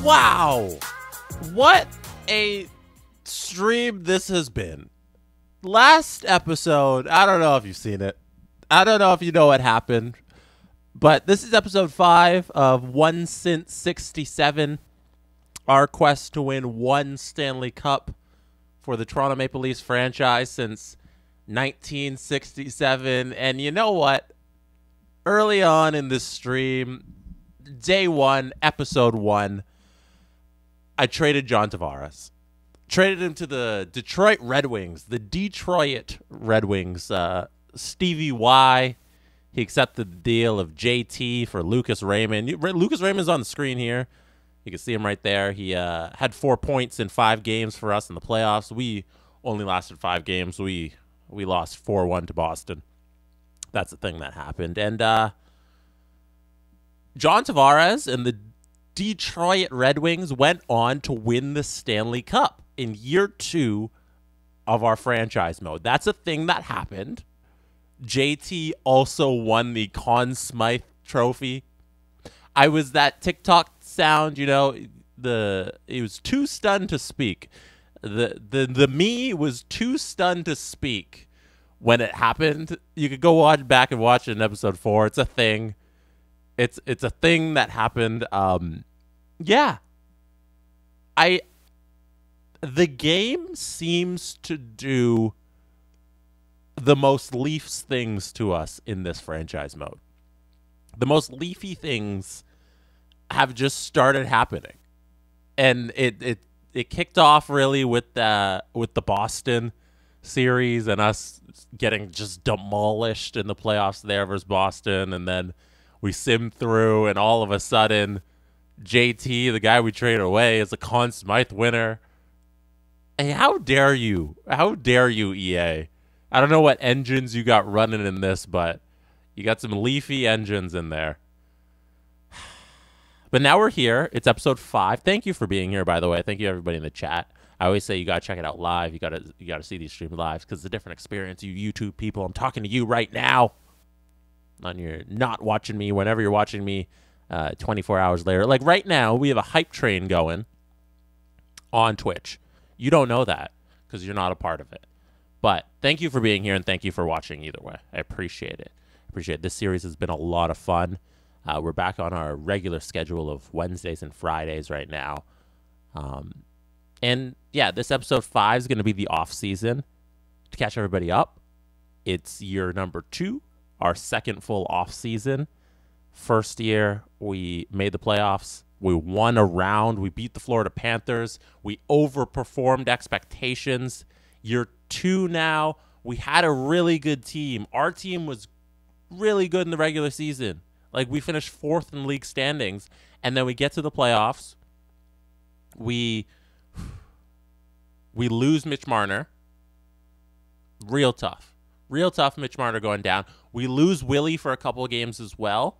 Wow. What a stream this has been. Last episode, I don't know if you've seen it. I don't know if you know what happened. But this is episode 5 of 1 since 67. Our quest to win 1 Stanley Cup for the Toronto Maple Leafs franchise since 1967. And you know what? Early on in this stream, day 1, episode 1, I traded John Tavares. Traded him to the Detroit Red Wings. The Detroit Red Wings. Stevie Y. He accepted the deal of JT for Lucas Raymond. Lucas Raymond's on the screen here. You can see him right there. He had 4 points in 5 games for us in the playoffs. We only lasted 5 games. We lost 4-1 to Boston. That's the thing that happened. And John Tavares and the Detroit Red Wings went on to win the Stanley Cup in year 2 of our franchise mode. That's a thing that happened. JT also won the Conn Smythe Trophy. I was that TikTok sound, you know, it was too stunned to speak. The me was too stunned to speak when it happened. You could go back and watch it in episode 4. It's a thing. It's a thing that happened. Yeah. The game seems to do the most Leafs things to us in this franchise mode. The most Leafy things have just started happening. And it kicked off really with the Boston series and us getting just demolished in the playoffs there versus Boston, and then we simmed through, and all of a sudden JT, the guy we traded away, is a Conn Smythe winner. Hey, how dare you? How dare you, EA? I don't know what engines you got running in this, but you got some Leafy engines in there. But now we're here. It's episode 5. Thank you for being here, by the way. Thank you, everybody in the chat. I always say you got to check it out live. You got to see these streams live because it's a different experience. You YouTube people, I'm talking to you right now. You're not watching me whenever you're watching me 24 hours later. Like right now, we have a hype train going on Twitch. You don't know that because you're not a part of it. But thank you for being here, and thank you for watching either way. I appreciate it. This series has been a lot of fun. We're back on our regular schedule of Wednesdays and Fridays right now. And yeah, this episode 5 is going to be the off season. To catch everybody up, it's year number 2, our second full off season. First year, we made the playoffs. We won a round. We beat the Florida Panthers. We overperformed expectations. Year 2 now, we had a really good team. Our team was really good in the regular season. Like, we finished 4th in league standings, and then we get to the playoffs. We lose Mitch Marner. Real tough. Real tough, Mitch Marner going down. We lose Willie for a couple of games as well.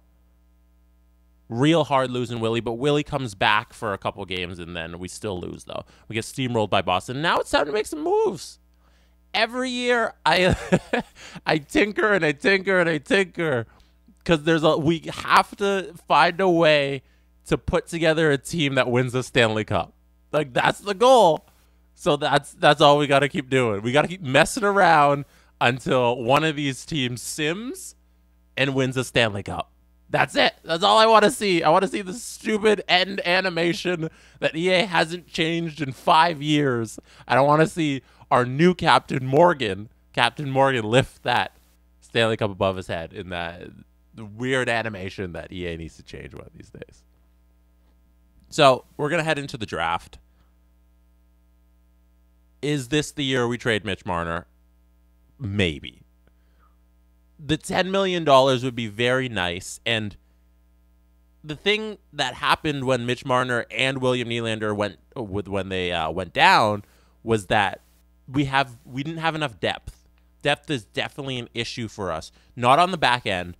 Real hard losing Willie, but Willie comes back for a couple of games, and then we still lose, though. We get steamrolled by Boston. Now it's time to make some moves. Every year, I tinker and I tinker and I tinker. Because we have to find a way to put together a team that wins the Stanley Cup. Like, that's the goal. So that's all we got to keep doing. We got to keep messing around until one of these teams sims and wins the Stanley Cup. That's it. That's all I want to see. I want to see the stupid end animation that EA hasn't changed in 5 years. I don't want to see our new Captain Morgan lift that Stanley Cup above his head in that weird animation that EA needs to change one of these days. So we're going to head into the draft. Is this the year we trade Mitch Marner? Maybe. The $10 million would be very nice. And the thing that happened when Mitch Marner and William Nylander went down was that we didn't have enough depth. Depth is definitely an issue for us. Not on the back end.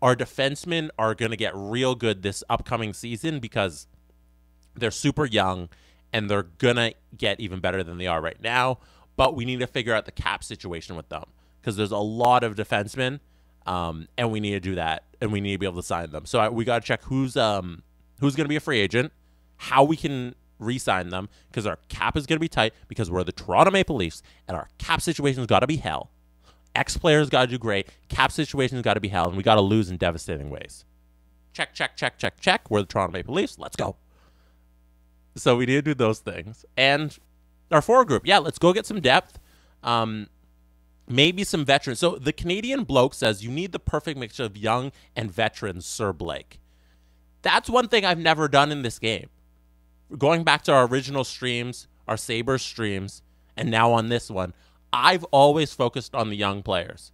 Our defensemen are going to get real good this upcoming season because they're super young and they're going to get even better than they are right now. But we need to figure out the cap situation with them because there's a lot of defensemen, and we need to do that, and we need to be able to sign them. So we got to check who's going to be a free agent, how we can re-sign them, because our cap is going to be tight, because we're the Toronto Maple Leafs, and our cap situation's got to be hell. Ex-players got to do great. Cap situation's got to be hell, and we got to lose in devastating ways. Check, check, check, check, check. We're the Toronto Maple Leafs. Let's go. So we need to do those things. And our forward group, yeah, let's go get some depth. Maybe some veterans. So the Canadian bloke says you need the perfect mixture of young and veterans, Sir Blake. That's one thing I've never done in this game. Going back to our original streams, our Sabres streams, and now on this one, I've always focused on the young players.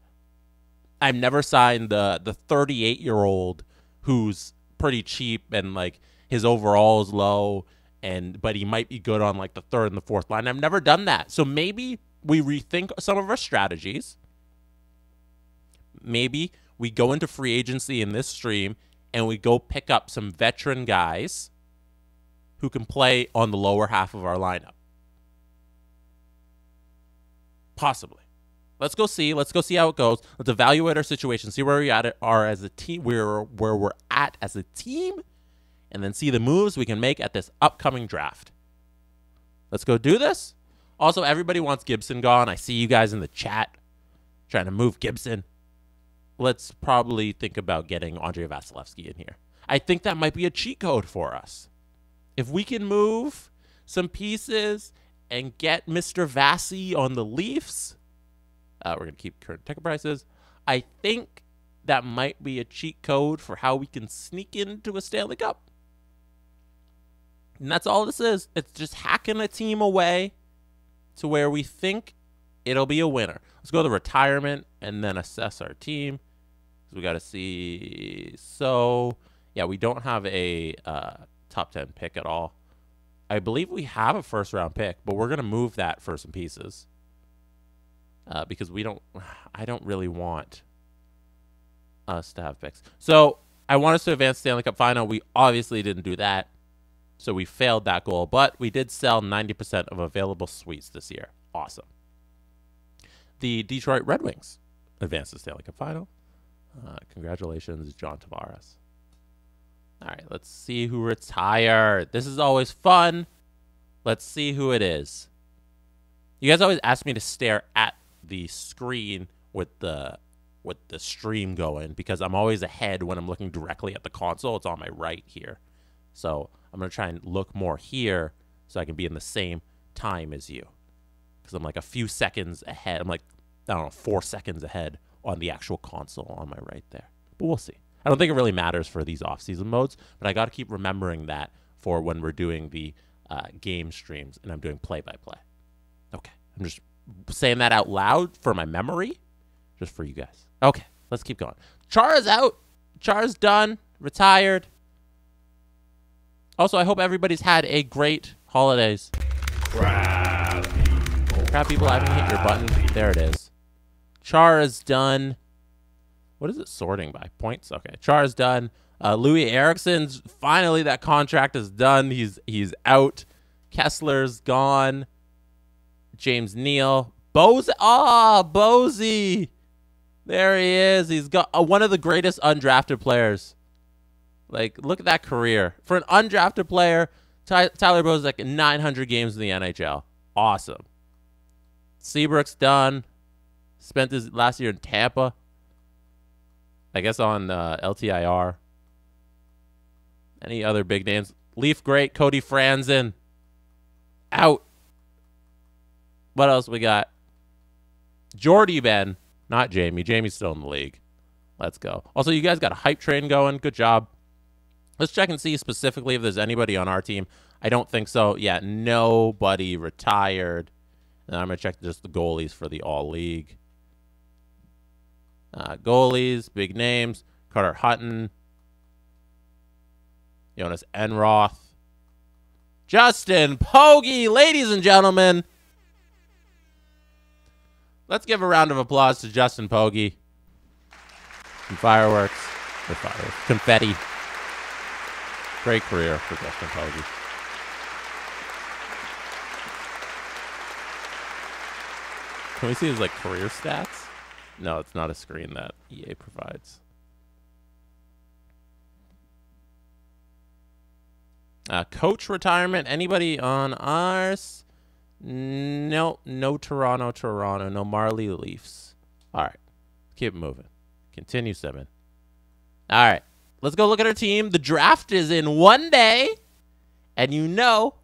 I've never signed the 38-year-old who's pretty cheap and like his overall is low, but he might be good on like the third and the fourth line. I've never done that. So maybe we rethink some of our strategies. Maybe we go into free agency in this stream and we go pick up some veteran guys who can play on the lower half of our lineup. Possibly. Let's go see. Let's go see how it goes. Let's evaluate our situation, see where we are as a team, where we're at as a team, and then see the moves we can make at this upcoming draft. Let's go do this. Also, everybody wants Gibson gone. I see you guys in the chat trying to move Gibson. Let's probably think about getting Andrei Vasilevsky in here. I think that might be a cheat code for us. If we can move some pieces and get Mr. Vasi on the Leafs, we're going to keep current ticket prices. I think that might be a cheat code for how we can sneak into a Stanley Cup. And that's all this is. It's just hacking a team away to where we think it'll be a winner. Let's go to retirement and then assess our team. So we got to see. So, yeah, we don't have a top 10 pick at all. I believe we have a first-round pick, but we're going to move that for some pieces. Because I don't really want us to have picks. So I want us to advance Stanley Cup final. We obviously didn't do that. So we failed that goal, but we did sell 90% of available suites this year. Awesome. The Detroit Red Wings advanced to Stanley Cup final. Congratulations, John Tavares. All right, let's see who retired. This is always fun. Let's see who it is. You guys always ask me to stare at the screen with the stream going because I'm always ahead when I'm looking directly at the console. It's on my right here. So I'm going to try and look more here so I can be in the same time as you. Because I'm like a few seconds ahead. I'm like, I don't know, 4 seconds ahead on the actual console on my right there. But we'll see. I don't think it really matters for these off-season modes, but I got to keep remembering that for when we're doing the game streams and I'm doing play-by-play. Okay. I'm just saying that out loud for my memory, just for you guys. Okay, let's keep going. Chara's out. Chara's done. Retired. Also, I hope everybody's had a great holidays. Crap people, I haven't hit your button. There it is. Chara's done. What is it sorting by? Points? Okay, Chara's done. Louis Eriksson's, finally that contract is done. He's out. Kessler's gone. James Neal. Bosey. There he is. He's got one of the greatest undrafted players. Like, look at that career. For an undrafted player, Tyler Bosey like 900 games in the NHL. Awesome. Seabrook's done. Spent his last year in Tampa. I guess on LTIR. Any other big names? Leaf great. Cody Franzen. Out. What else we got? Jordy Ben. Not Jamie. Jamie's still in the league. Let's go. Also, you guys got a hype train going. Good job. Let's check and see specifically if there's anybody on our team. I don't think so. Yeah, nobody retired. And I'm going to check just the goalies for the all-league. Goalies, big names. Carter Hutton. Jonas Enroth. Justin Pogge, ladies and gentlemen. Let's give a round of applause to Justin Pogge. Some fireworks. Or fireworks. Confetti. Great career for Justin Pogge. Can we see his career stats? No, it's not a screen that EA provides. Coach retirement. Anybody on ours? No Toronto. No Marley Leafs. All right. Keep moving. Continue, Simon. All right. Let's go look at our team. The draft is in 1 day. And you know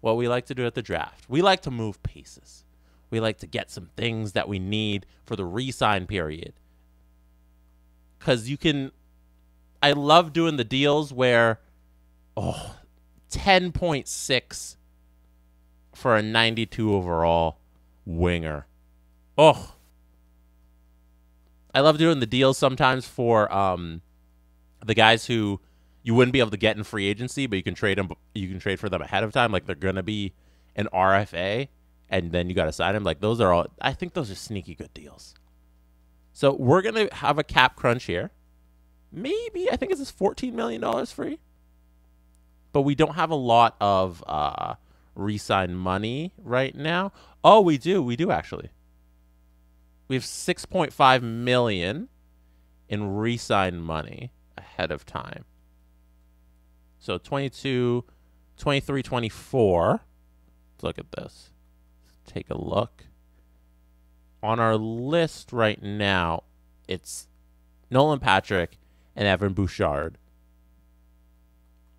what we like to do at the draft. We like to move pieces. We like to get some things that we need for the re-sign period. Because you can... I love doing the deals where... 10.6 for a 92 overall winger. Oh. I love doing the deals sometimes for the guys who you wouldn't be able to get in free agency, but you can trade them. You can trade for them ahead of time, like they're gonna be an RFA, and then you got to sign them. Like those are all. I think those are sneaky good deals. So we're gonna have a cap crunch here. Maybe I think it's $14 million free, but we don't have a lot of re-sign money right now. Oh, we do. We do actually. We have $6.5 million in re-sign money ahead of time. So 22, 23, 24. Let's look at this. Let's take a look. On our list right now, it's Nolan Patrick and Evan Bouchard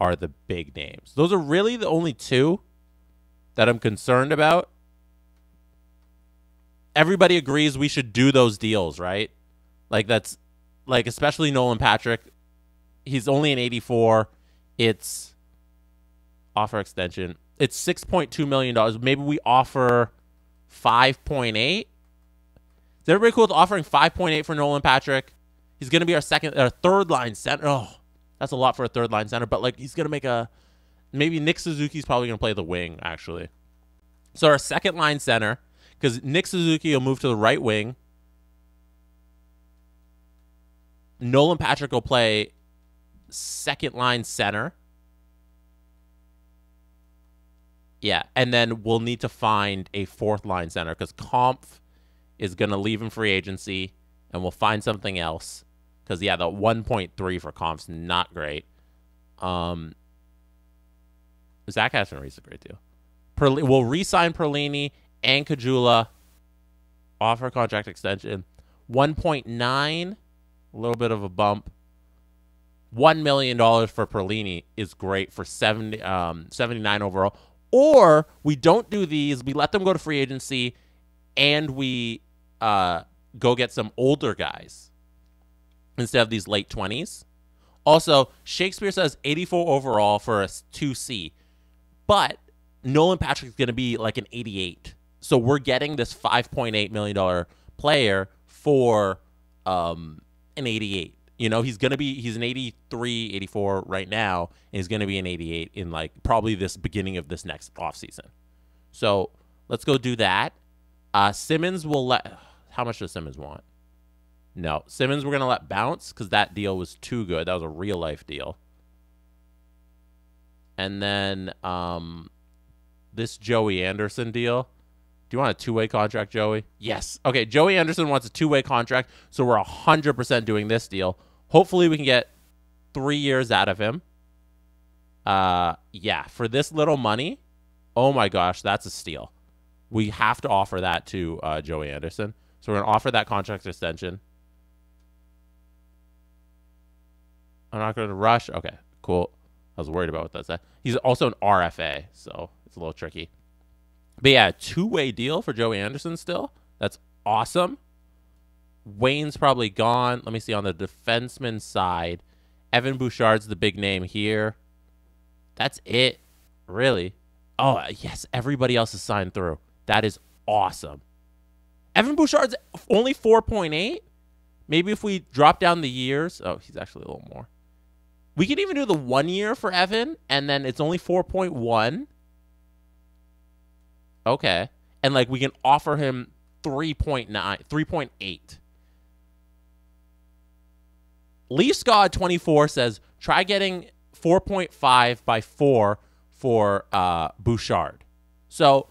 are the big names. Those are really the only two that I'm concerned about. Everybody agrees we should do those deals, right? Like that's like especially Nolan Patrick. He's only an 84. It's offer extension. It's $6.2 million. Maybe we offer 5.8. Is everybody cool with offering 5.8 for Nolan Patrick? He's going to be our third line center. Oh, that's a lot for a third line center, but like he's going to make maybe Nick Suzuki's probably going to play the wing actually. So our second line center, because Nick Suzuki will move to the right wing. Nolan Patrick will play second line center. Yeah, and then we'll need to find a fourth line center because Kampf is going to leave in free agency, and we'll find something else. Because, yeah, the 1.3 for Kampf's not great. Zach Aston-Reese is a great deal. We'll re-sign Perlini and Kajula. Offer contract extension. 1.9, a little bit of a bump. $1 million for Perlini is great for 79 overall. Or we don't do these. We let them go to free agency, and we go get some older guys instead of these late 20s. Also, Shakespeare says 84 overall for a 2C, but Nolan Patrick's going to be like an 88. So we're getting this $5.8 million player for an 88. You know, he's an 83, 84 right now, and he's going to be an 88 in like probably this beginning of this next offseason. So let's go do that. Simmons will let, how much does Simmons want? No, Simmons we're going to let bounce because that deal was too good. That was a real life deal. And then this Joey Anderson deal. Do you want a two-way contract, Joey? Yes. Okay, Joey Anderson wants a two-way contract, so we're 100% doing this deal. Hopefully we can get 3 years out of him. Yeah, for this little money, oh my gosh, that's a steal. We have to offer that to Joey Anderson. So we're going to offer that contract extension. I'm not going to rush. Okay, cool. I was worried about what that said. He's also an RFA, so it's a little tricky. But yeah, two-way deal for Joey Anderson still. That's awesome. Wayne's probably gone. Let me see on the defenseman side. Evan Bouchard's the big name here. That's it, really. Oh, yes, everybody else is signed through. That is awesome. Evan Bouchard's only 4.8. Maybe if we drop down the years. Oh, he's actually a little more. We could even do the 1 year for Evan, and then it's only 4.1. Okay. And, like, we can offer him 3.8. Leafs God 24 says, try getting 4.5 by 4 for Bouchard. So,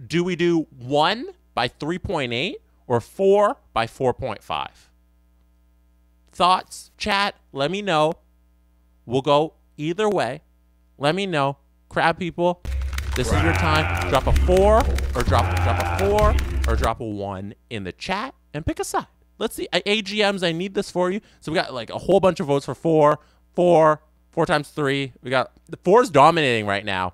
do we do 1 by 3.8 or 4 by 4.5? Thoughts, chat, let me know. We'll go Either way, let me know. Crab people, this is your time. Drop a 4 or drop a 4 or drop a 1 in the chat and pick a side. Let's see. AGMs, I need this for you. So we got like a whole bunch of votes for 4 times 3. We got the 4's dominating right now.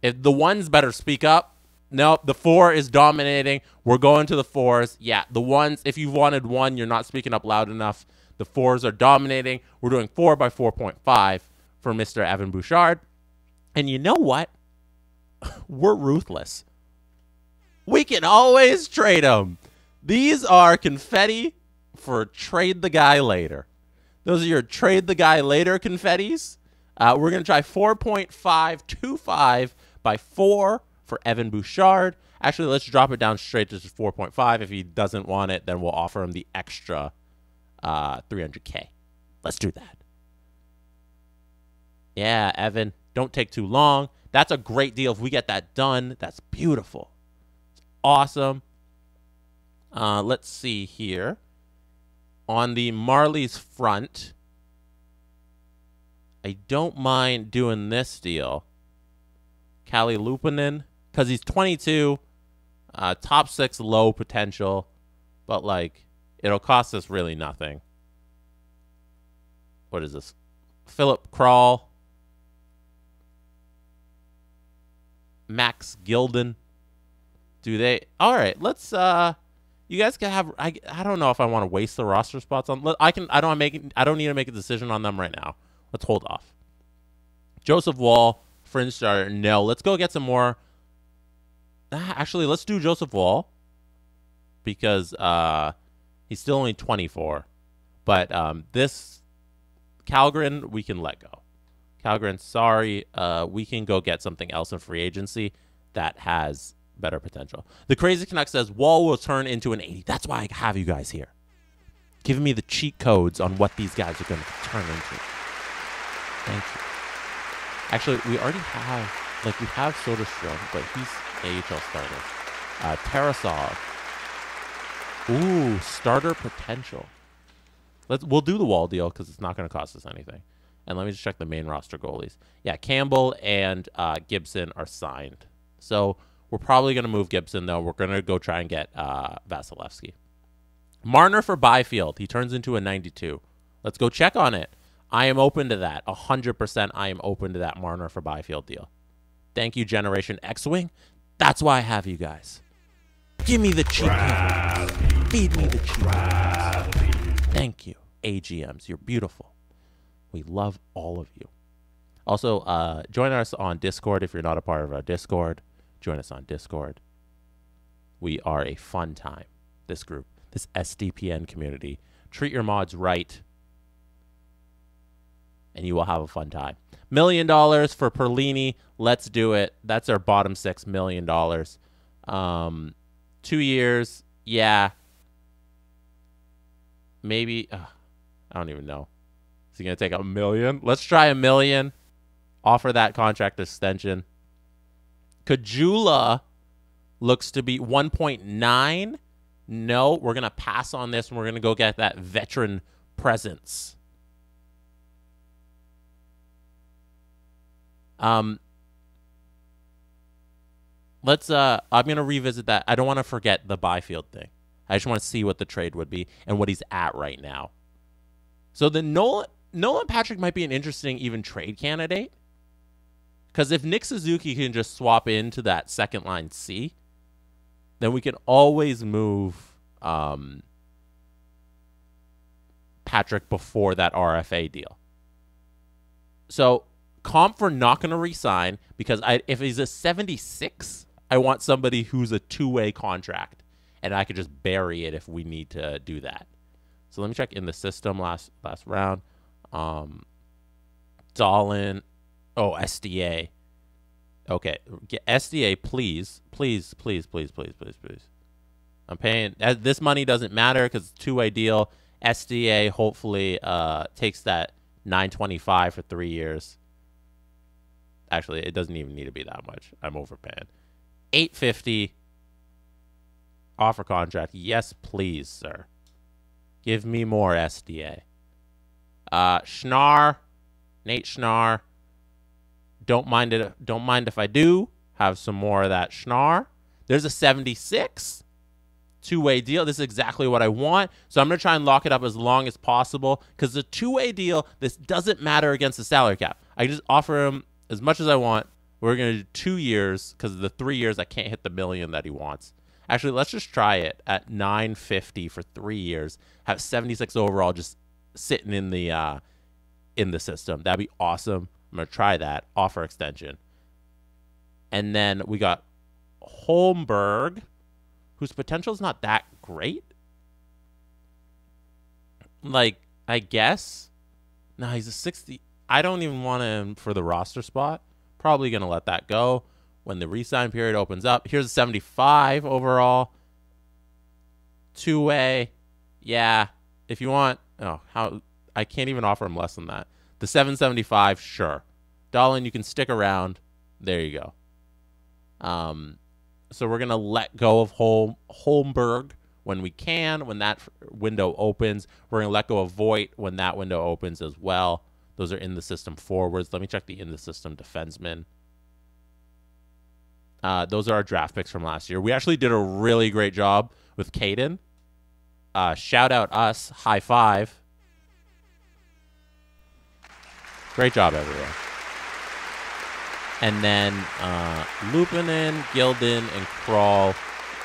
If the 1's better speak up. No, the 4 is dominating. We're going to the 4s. Yeah, the 1s, if you wanted 1, you're not speaking up loud enough. The 4s are dominating. We're doing 4 by 4.5 for Mr. Evan Bouchard. And you know what? We're ruthless. We can always trade them. These are confetti for trade the guy later. Those are your trade the guy later confettis. We're going to try 4.525 by 4 for Evan Bouchard. Actually, let's drop it down straight to 4.5. If he doesn't want it, then we'll offer him the extra 300K. Let's do that. Yeah, Evan, don't take too long. That's a great deal. If we get that done, that's beautiful. It's awesome. Let's see here. On the Marlies front, I don't mind doing this deal. Kalle Luukkonen, because he's 22, top 6 low potential, but like it'll cost us really nothing. What is this? Philip Kral, Max Gilden. Do they? All right, let's you guys can have. I don't know if I want to waste the roster spots on. I don't need to make a decision on them right now. Let's hold off. Joseph Woll, fringe starter. No, let's go get some more. Actually, let's do Joseph Woll because he's still only 24. But this Kallgren we can let go. Kallgren, sorry, we can go get something else in free agency that has better potential. The Crazy Canuck says Woll will turn into an 80. That's why I have you guys here, giving me the cheat codes on what these guys are going to turn into. Thank you. Actually, we already have, like, we have Soderstrom, but he's AHL starter. Tarasov. Ooh, starter potential. We'll do the Woll deal because it's not going to cost us anything. And let me just check the main roster goalies. Yeah, Campbell and Gibson are signed. So we're probably going to move Gibson, though. We're going to go try and get Vasilevsky. Marner for Byfield. He turns into a 92. Let's go check on it. I am open to that. 100% I am open to that Marner for Byfield deal. Thank you, Generation X-Wing. That's why I have you guys. Give me the cheap codes. Feed me the cheap codes. Thank you, A GMs. You're beautiful. We love all of you. Also, join us on Discord if you're not a part of our Discord. Join us on Discord. We are a fun time, this group, this SDPN community. Treat your mods right, and you will have a fun time. $1 million for Perlini. Let's do it. That's our bottom $6 million. 2 years. Yeah. Maybe. I don't even know. Is he going to take $1 million? Let's try $1 million. Offer that contract extension. Kajula looks to be 1.9. No, we're going to pass on this, and we're going to go get that veteran presence. Let's I'm going to revisit that. I don't want to forget the Byfield thing. I just want to see what the trade would be and what he's at right now. So the Nolan Patrick might be an interesting even trade candidate. Because if Nick Suzuki can just swap into that second line C, then we can always move Patrick before that RFA deal. So Comfer not going to re-sign because if he's a 76, I want somebody who's a two-way contract, and I could just bury it if we need to do that. So let me check in the system last round. Dahlin. Oh, SDA. Okay. Get SDA, please. Please, please, please, please, please, please. I'm paying. This money doesn't matter because it's a two-way deal. SDA hopefully takes that $925 for 3 years. Actually, it doesn't even need to be that much. I'm overpaying. $850. Offer contract. Yes, please, sir. Give me more SDA. Schnarr. Nate Schnarr. Don't mind it. Don't mind if I do. Have some more of that Schnarr. There's a 76. Two-way deal. This is exactly what I want. So I'm going to try and lock it up as long as possible because the two-way deal, this doesn't matter against the salary cap. I just offer him as much as I want. We're going to do 2 years because the 3 years I can't hit the $1 million that he wants. Actually, let's just try it at $950 for 3 years. Have 76 overall just sitting in the system. That'd be awesome. I'm going to try that. Offer extension. And then we got Holmberg, whose potential is not that great. Like, I guess. No, he's a 60. I don't even want him for the roster spot. Probably going to let that go when the re-sign period opens up. Here's a 75 overall. Two-way. Yeah. If you want. Oh, how. I can't even offer him less than that. The 775, sure. Dahlin, you can stick around. There you go. So we're going to let go of Holmberg when we can, when that window opens. We're going to let go of Voigt when that window opens as well. Those are in the system forwards. Let me check the in the system defensemen. Those are our draft picks from last year. We actually did a really great job with Caden. Shout out us. High five. Great job, everyone. And then Lupinen, Gilden, and Kroll.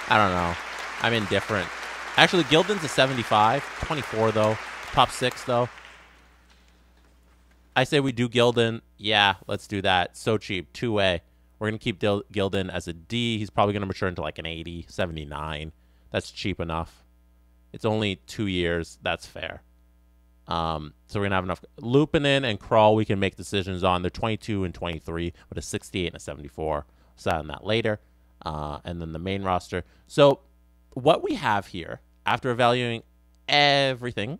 I don't know. I'm indifferent. Actually, Gilden's a 75. 24, though. Top 6, though. I say we do Gilden. Yeah, let's do that. So cheap. Two-way. We're going to keep Gilden as a D. He's probably going to mature into like an 80, 79. That's cheap enough. It's only 2 years. That's fair. So we're going to have enough. Lupinen and Kroll we can make decisions on. They're 22 and 23 with a 68 and a 74. We'll set on that later. And then the main roster. So what we have here, after evaluating everything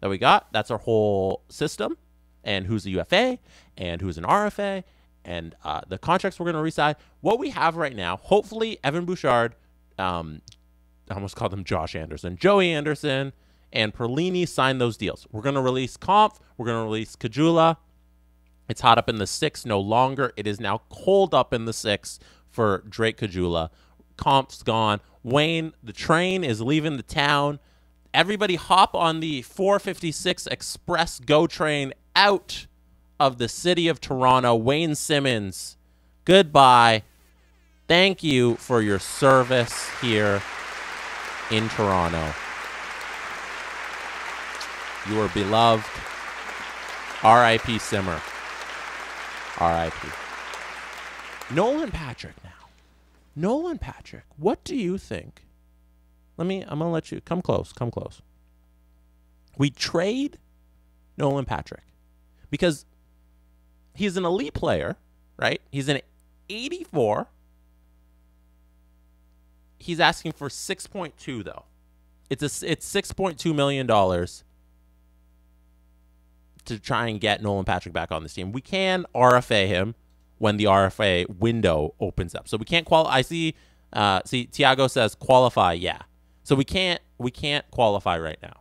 that we got, that's our whole system. And who's a UFA and who's an RFA and the contracts we're going to re-sign. What we have right now, hopefully Evan Bouchard, I almost called him Josh Anderson, Joey Anderson, and Perlini sign those deals. We're going to release Kampf. We're going to release Kajula. It's hot up in the 6 no longer. It is now cold up in the 6 for Drake Kajula. Kampf's gone. Wayne, the train is leaving the town. Everybody hop on the 456 Express GO train out of the city of Toronto. Wayne Simmons, goodbye. Thank you for your service here in Toronto. You are beloved. R.I.P. Simmer. R.I.P. Nolan Patrick now. Nolan Patrick, what do you think? I'm going to let you come close. Come close. We trade Nolan Patrick because he's an elite player, right? He's an 84. He's asking for 6.2 though. It's $6.2 million to try and get Nolan Patrick back on this team. We can RFA him when the RFA window opens up. So we can't qualify. I see Tiago says qualify, yeah. So we can't qualify right now.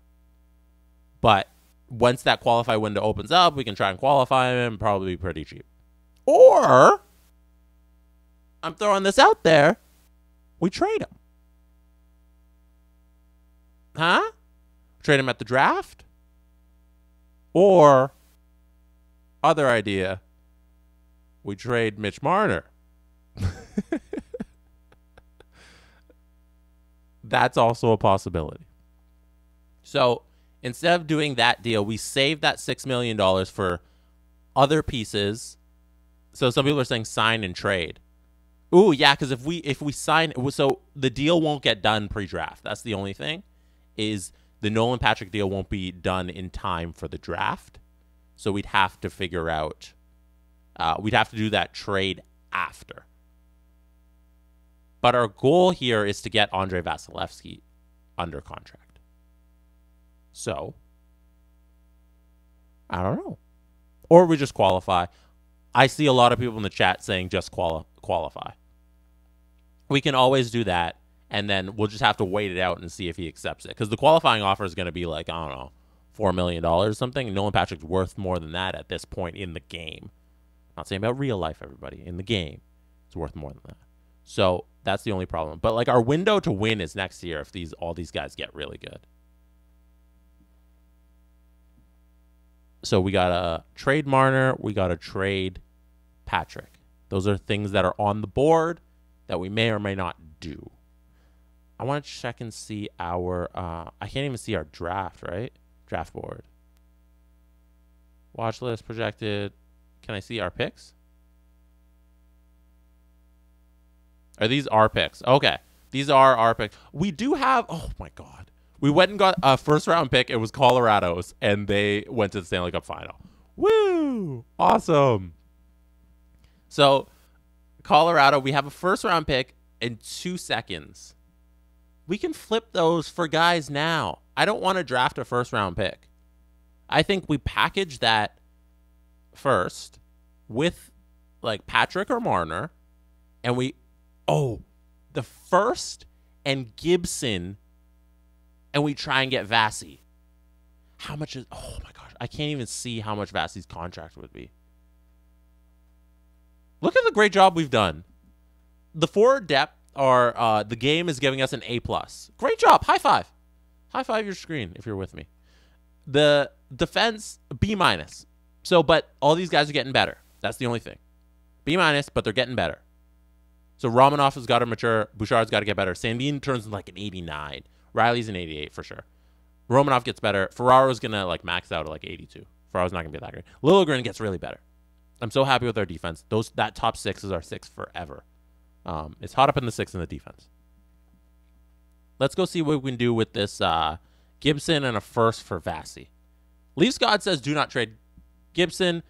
But once that qualify window opens up, we can try and qualify him, probably be pretty cheap. Or I'm throwing this out there, we trade him. Huh? Trade him at the draft? Or, other idea, we trade Mitch Marner. That's also a possibility. So, instead of doing that deal, we saved that $6 million for other pieces. So, some people are saying sign and trade. Ooh, yeah, because if we sign, so the deal won't get done pre-draft. That's the only thing, is the Nolan Patrick deal won't be done in time for the draft. So we'd have to figure out, we'd have to do that trade after. But our goal here is to get Andrei Vasilevsky under contract. So, I don't know. Or we just qualify. I see a lot of people in the chat saying just qualify. We can always do that, and then we'll just have to wait it out and see if he accepts it. Because the qualifying offer is going to be like, I don't know, $4 million or something. Nolan Patrick's worth more than that at this point in the game. Not saying about real life, everybody. In the game, it's worth more than that. So that's the only problem. But like our window to win is next year if all these guys get really good. So we got to trade Marner. We got to trade Patrick. Those are things that are on the board that we may or may not do. I want to check and see our... I can't even see our draft, right? Draft board. Watch list projected. Can I see our picks? Are these our picks? Okay. These are our picks. We do have... Oh, my God. We went and got a first-round pick. It was Colorado's, and they went to the Stanley Cup final. Woo! Awesome. So, Colorado, we have a first-round pick in 2 seconds. We can flip those for guys now. I don't want to draft a first-round pick. I think we package that first with, like, Patrick or Marner, and we... Oh, the first and Gibson... And we try and get Vasi. How much is... Oh, my gosh. I can't even see how much Vasi's contract would be. Look at the great job we've done. The forward depth are... the game is giving us an A+. Great job. High five. High five your screen if you're with me. The defense, B-. So, but all these guys are getting better. That's the only thing. B-, but they're getting better. So Romanoff has got to mature. Bouchard's got to get better. Sandin turns into like an 89. Riley's an 88 for sure. Romanov gets better. Ferraro's going to like max out at like 82. Ferraro's not going to be that great. Liljegren gets really better. I'm so happy with our defense. That top 6 is our 6 forever. It's hot up in the 6 in the defense. Let's go see what we can do with this Gibson and a first for Vasi. Leafs God says do not trade Gibson.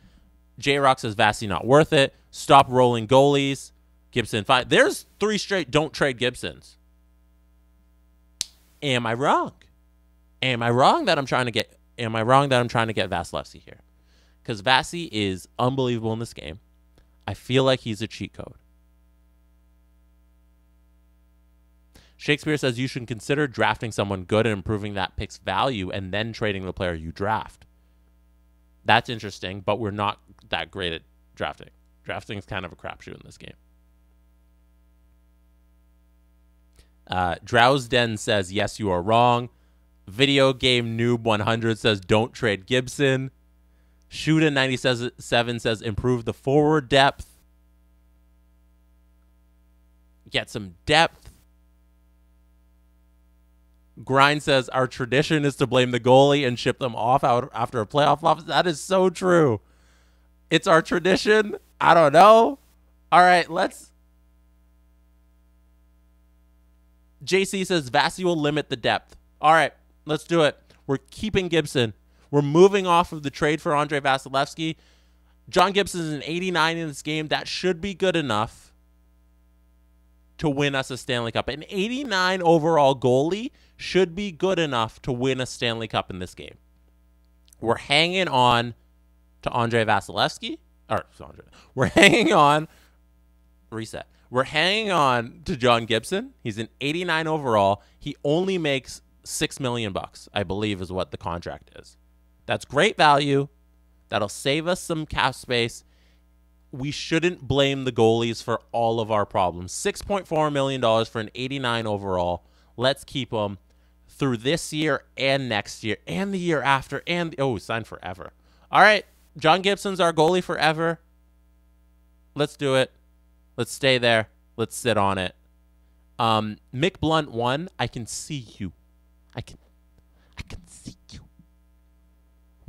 J-Rock says Vasi not worth it. Stop rolling goalies. Gibson 5. There's 3 straight don't trade Gibsons. Am I wrong? Am I wrong that I'm trying to get Vasilevsky here? Because Vasi is unbelievable in this game. I feel like he's a cheat code. Shakespeare says you should consider drafting someone good and improving that pick's value and then trading the player you draft. That's interesting, but we're not that great at drafting. Drafting is kind of a crapshoot in this game. Drowsden says, yes, you are wrong. Video Game Noob 100 says, don't trade Gibson. Shuda 97 says, improve the forward depth. Get some depth. Grind says, our tradition is to blame the goalie and ship them off out after a playoff loss. That is so true. It's our tradition. I don't know. All right, let's... JC says Vasi will limit the depth. All right, let's do it. We're keeping Gibson. We're moving off of the trade for Andrei Vasilevsky. John Gibson is an 89 in this game. That should be good enough to win us a Stanley Cup. An 89 overall goalie should be good enough to win a Stanley Cup in this game. We're hanging on to Andrei Vasilevsky. We're hanging on. Reset. We're hanging on to John Gibson. He's an 89 overall. He only makes $6 million, I believe, is what the contract is. That's great value. That'll save us some cap space. We shouldn't blame the goalies for all of our problems. $6.4 million for an 89 overall. Let's keep him through this year and next year and the year after. And signed forever. All right, John Gibson's our goalie forever. Let's do it. Let's stay there. Let's sit on it. Mick Blunt 1, I can see you. I can see you.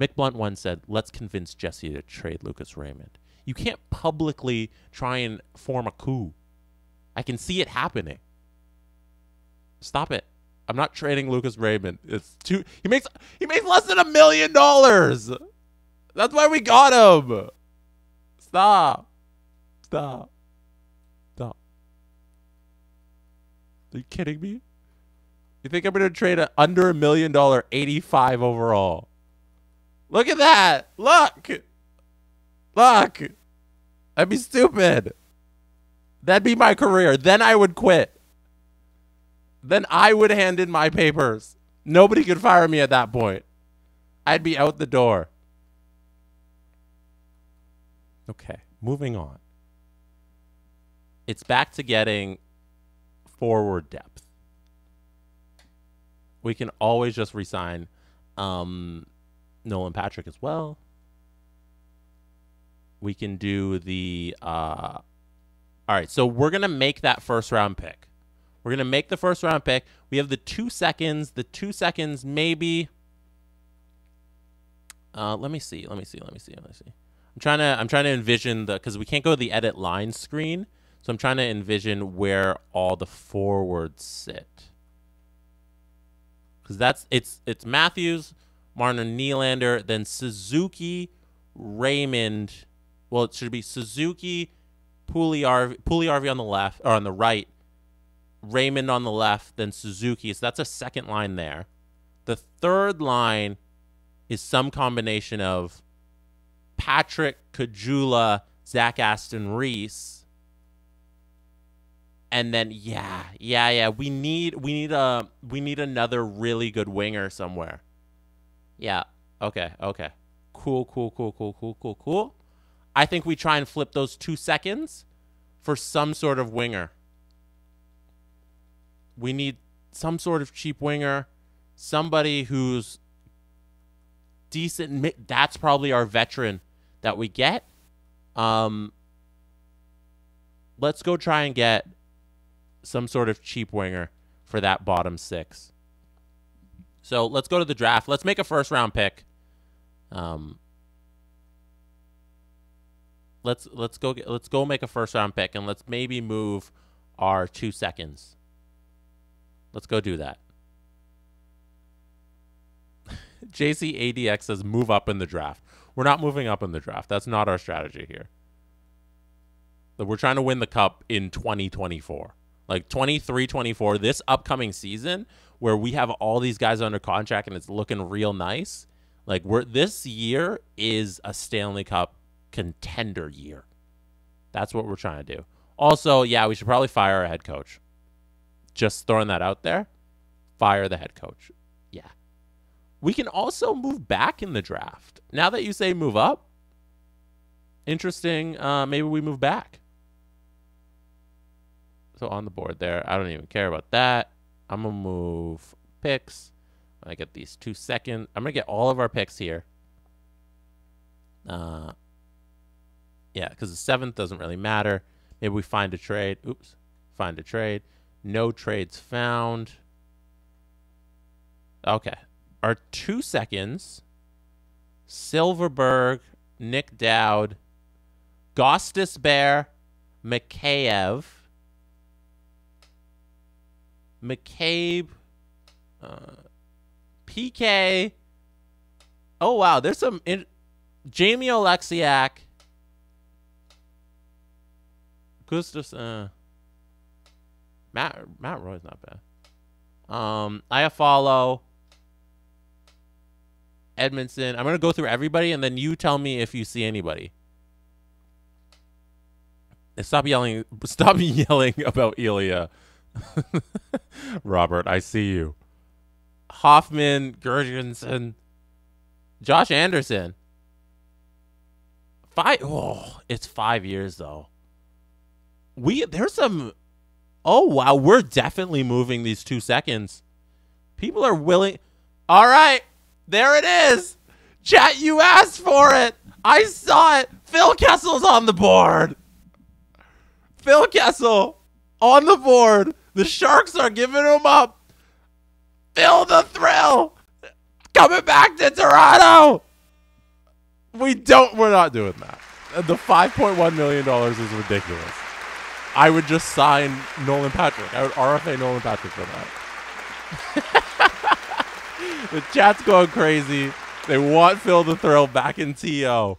Mick Blunt 1 said, let's convince Jesse to trade Lucas Raymond. You can't publicly try and form a coup. I can see it happening. Stop it. I'm not trading Lucas Raymond. It's too... He makes less than $1 million. That's why we got him. Stop. Are you kidding me? You think I'm going to trade an under $1 million 85 overall? Look at that. Look. That'd be stupid. That'd be my career. Then I would quit. Then I would hand in my papers. Nobody could fire me at that point. I'd be out the door. Okay, moving on. It's back to getting forward depth. We can always just resign Nolan Patrick as well. We can do the... all right, so we're going to make that first-round pick. We're going to make the first-round pick. We have the 2 seconds. The 2 seconds maybe... let me see. I'm trying to envision the... Because we can't go to the edit line screen. So I'm trying to envision where all the forwards sit. Because it's Matthews, Martin Nylander, then Suzuki, Raymond. Well, it should be Suzuki, Puljujärvi on the left or on the right, Raymond on the left, then Suzuki. So that's a second line there. The third line is some combination of Patrick, Kajula, Zach Aston Reese. And then we need another really good winger somewhere. Yeah. Okay. Cool. I think we try and flip those 2 seconds for some sort of winger. We need some sort of cheap winger, somebody who's decent. That's probably our veteran that we get. Let's go try and get some sort of cheap winger for that bottom 6. So let's go to the draft. Let's make a first-round pick. Let's go make a first-round pick, and let's maybe move our 2 seconds. Let's go do that. JCADX says move up in the draft. We're not moving up in the draft. That's not our strategy here. We're trying to win the cup in 2024. Like 23-24, this upcoming season where we have all these guys under contract and it's looking real nice. Like this year is a Stanley Cup contender year. That's what we're trying to do. Also, yeah, we should probably fire our head coach. Just throwing that out there. Fire the head coach. Yeah. We can also move back in the draft. Now that you say move up, interesting. Maybe we move back. So on the board there, I don't even care about that. I'm going to move picks. I get these 2 seconds. I'm going to get all of our picks here. Yeah, because the 7th doesn't really matter. Maybe we find a trade. Oops. Find a trade. No trades found. Okay. Our 2 seconds. Silverberg, Nick Dowd, Gostis Bear, Mikheyev, McCabe, PK. Oh, wow. There's some... Jamie Oleksiak. Gustafsson. Matt Roy's not bad. Iafallo. Edmondson. I'm going to go through everybody, and then you tell me if you see anybody. Stop yelling about Ilya. Robert, I see you. Hoffman, Gergensen, Josh Anderson. It's 5 years though. There's some. Oh wow, we're definitely moving these 2 seconds. People are willing. All right, there it is. Chat, you asked for it. I saw it. Phil Kessel's on the board. Phil Kessel on the board. The Sharks are giving him up. Feel the thrill. Coming back to Toronto. We're not doing that. The $5.1 million is ridiculous. I would just sign Nolan Patrick. I would RFA Nolan Patrick for that. The chat's going crazy. They want Phil the Thrill back in TO.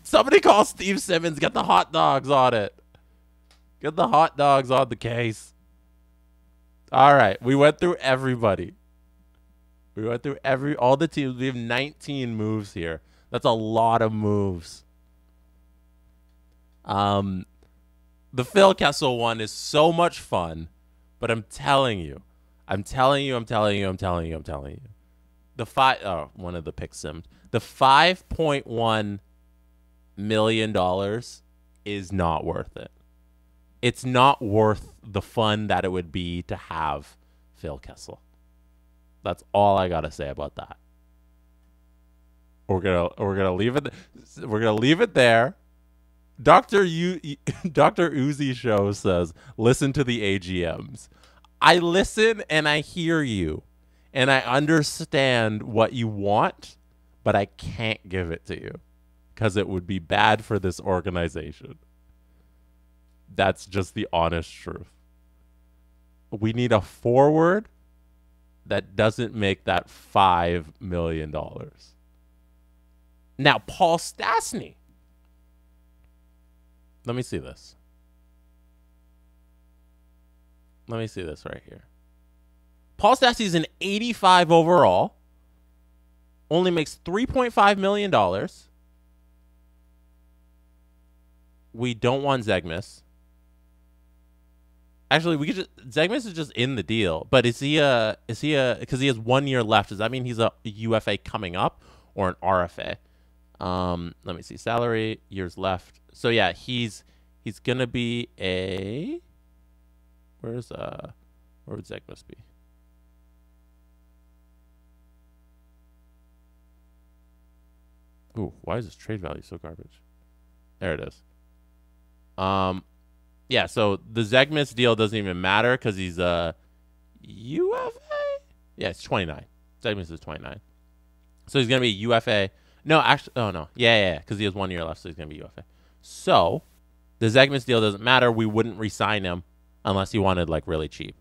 Somebody call Steve Simmons. Get the hot dogs on it. Get the hot dogs on the case. All right. We went through everybody. We went through all the teams. We have 19 moves here. That's a lot of moves. The Phil Kessel one is so much fun, but I'm telling you. one of the picks simmed. The $5.1 million is not worth it. It's not worth the fun that it would be to have Phil Kessel. That's all I gotta say about that. We're gonna leave it. We're gonna leave it there. Dr. Uzi Show says, listen to the AGMs. I listen and I hear you. And I understand what you want, but I can't give it to you. Because it would be bad for this organization. That's just the honest truth. We need a forward that doesn't make that $5 million. Now, Paul Stastny. Let me see this. Let me see this right here. Paul Stastny is an 85 overall. Only makes $3.5 million. We don't want Zegmas. Actually, we could just Zegmas is just in the deal. But is he because he has 1 year left? Does that mean he's a UFA coming up or an RFA? Let me see. Salary, years left. So yeah, he's gonna be a where would Zegmas be? Ooh, why is this trade value so garbage? There it is. Yeah, so the Zegmas deal doesn't even matter because he's a UFA? Yeah, it's 29. Zegmas is 29. So he's going to be UFA. No, actually, oh no. Yeah, because he has 1 year left, so he's going to be UFA. So the Zegmas deal doesn't matter. We wouldn't re-sign him unless he wanted, like, really cheap.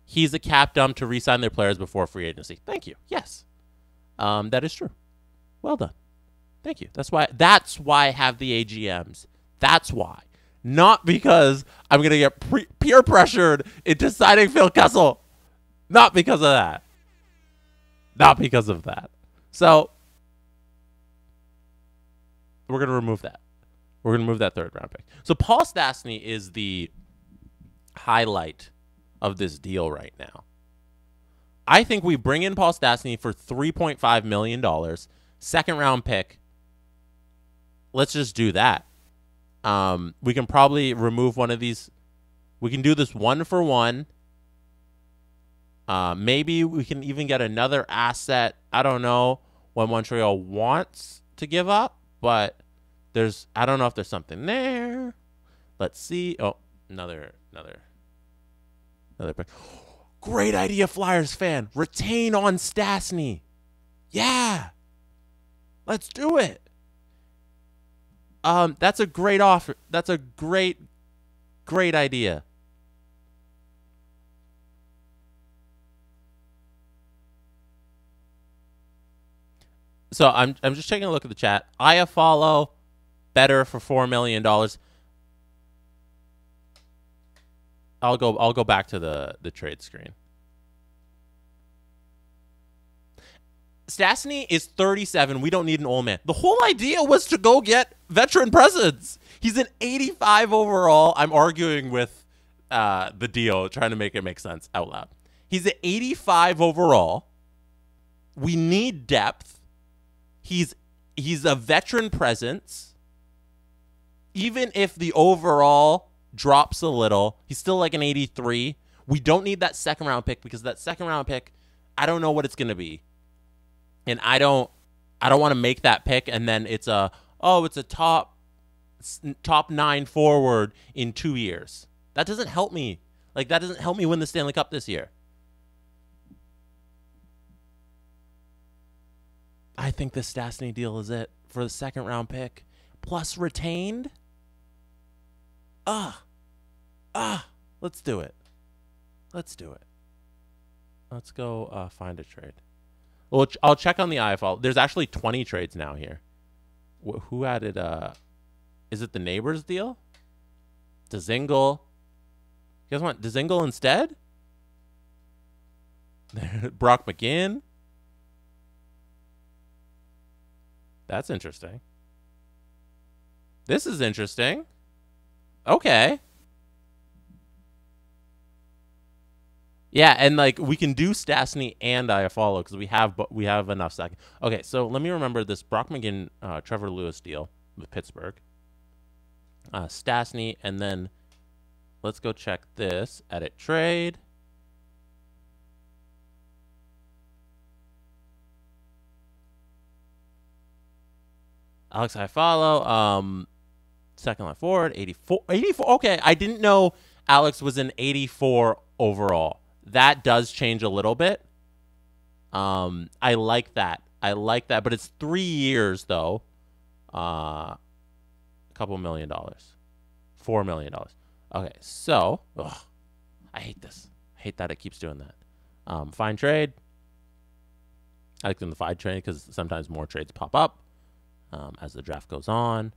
He's a cap dump to re-sign their players before free agency. Thank you. Yes. That is true. Well done. Thank you. That's why I have the AGMs. That's why. Not because I'm going to get peer pressured into signing Phil Kessel. Not because of that. Not because of that. So, we're going to remove that. We're going to move that third round pick. So, Paul Stastny is the highlight of this deal right now. I think we bring in Paul Stastny for $3.5 million. Second round pick. Let's just do that. We can probably remove one of these. We can do this 1-for-1. Maybe we can even get another asset. I don't know what Montreal wants to give up, but I don't know if there's something there. Let's see. Oh, another pick. Great idea, Flyers fan. Retain on Stastny. Yeah. Let's do it. That's a great offer. That's a great idea. So I'm just taking a look at the chat. Aya follow better for $4 million. I'll go back to the trade screen. Stastny is 37. We don't need an old man. The whole idea was to go get veteran presence. He's an 85 overall. I'm arguing with the deal, trying to make it make sense out loud. He's an 85 overall. We need depth. He's a veteran presence. Even if the overall drops a little, he's still like an 83. We don't need that second round pick because that second round pick, I don't know what it's going to be. And I don't want to make that pick and then it's a top 9 forward in 2 years. That doesn't help me. Like, that doesn't help me win the Stanley Cup this year. I think the Stastny deal is it for the second round pick. Plus retained. Let's do it. Let's do it. Let's go find a trade. Well, I'll check on the IFL. There's actually 20 trades now here. Who added? Is it the Neighbors deal? Dzingel. You guys want Dzingel instead? Brock McGinn. That's interesting. This is interesting. Okay. Yeah, and like we can do Stastny and Iafallo because we have enough second. Okay, so let me remember this Brock McGinn, Trevor Lewis deal with Pittsburgh. Stastny, and then let's go check this. Edit trade. Alex Iafallo, second line forward, 84. Okay, I didn't know Alex was an 84 overall. That does change a little bit. I like that. But it's 3 years though. A couple $1 million. $4 million. Okay, so I hate this. I hate that it keeps doing that. Fine trade. I like them to fine trade because sometimes more trades pop up as the draft goes on.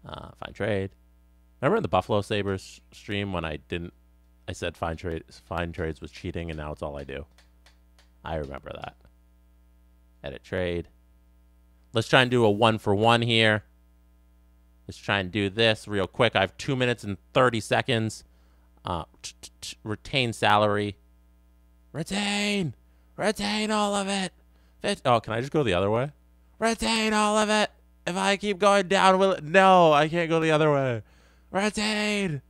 Fine trade. Remember in the Buffalo Sabres stream when I said fine trades was cheating, and now it's all I do. I remember that. Edit trade. Let's try and do a 1-for-1 here. Let's try and do this real quick. I have 2 minutes and 30 seconds. Retain salary. Retain all of it. Oh, can I just go the other way? Retain all of it. If I keep going down, will it? No, I can't go the other way. Retain.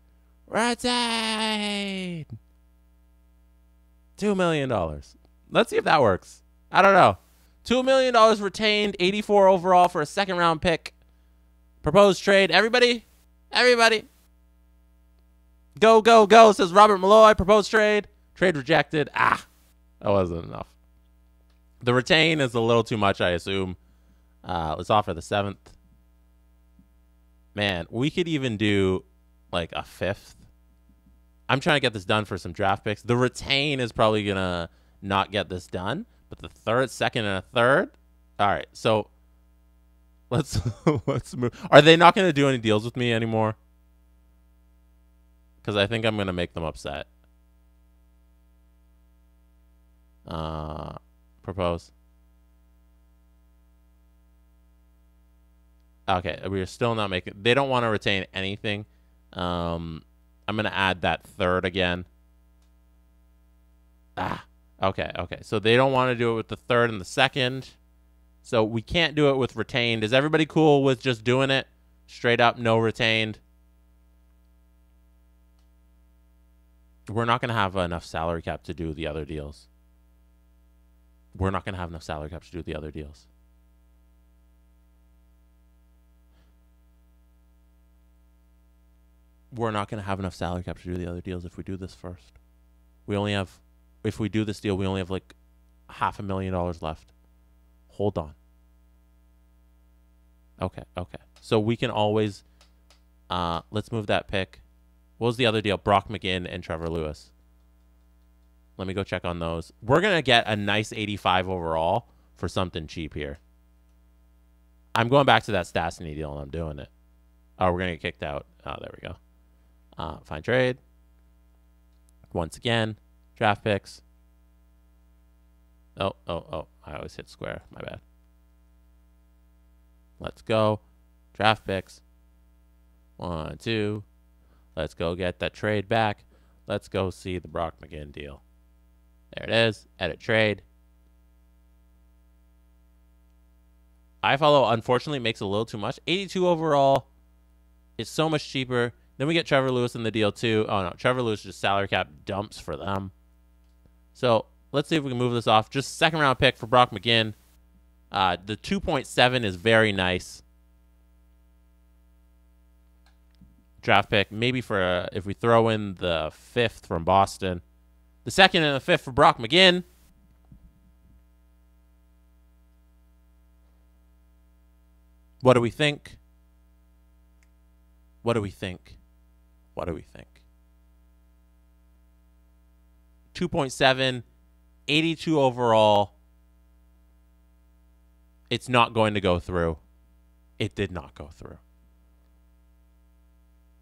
$2 million. Let's see if that works. I don't know. $2 million retained, 84 overall for a second round pick. Proposed trade. Everybody. Go, says Robert Malloy. Proposed trade. Trade rejected. That wasn't enough. The retain is a little too much, I assume. Let's offer the 7th. Man, we could even do like a 5th. I'm trying to get this done for some draft picks. The retain is probably going to not get this done. But the 2nd, and a 3rd? All right, so let's move. Are they not going to do any deals with me anymore? Because I think I'm going to make them upset. Propose. Okay, we're still not making... They don't want to retain anything. I'm going to add that 3rd again. Okay. So they don't want to do it with the 3rd and the 2nd. So we can't do it with retained. Is everybody cool with just doing it? Straight up, no retained. We're not going to have enough salary cap to do the other deals. We're not going to have enough salary cap to do the other deals. We're not going to have enough salary cap to do the other deals if we do this first. We only have... If we do this deal, we only have like $500,000 left. Hold on. Okay. So we can always... let's move that pick. What was the other deal? Brock McGinn and Trevor Lewis. Let me go check on those. We're going to get a nice 85 overall for something cheap here. I'm going back to that Stastny deal, and I'm doing it. Oh, we're going to get kicked out. Oh, there we go. Fine trade. Once again. Draft picks. Oh. I always hit square. My bad. Let's go. Draft picks. 1, 2. Let's go get that trade back. Let's go see the Brock McGinn deal. There it is. Edit trade. Iafallo, unfortunately, makes a little too much. 82 overall. It's so much cheaper. Then we get Trevor Lewis in the deal, too. Oh, no. Trevor Lewis just salary cap dumps for them. So let's see if we can move this off. Just second round pick for Brock McGinn. The 2.7 is very nice. Draft pick. Maybe for if we throw in the 5th from Boston. The 2nd and the 5th for Brock McGinn. What do we think? 2.7, 82 overall. It's not going to go through. It did not go through.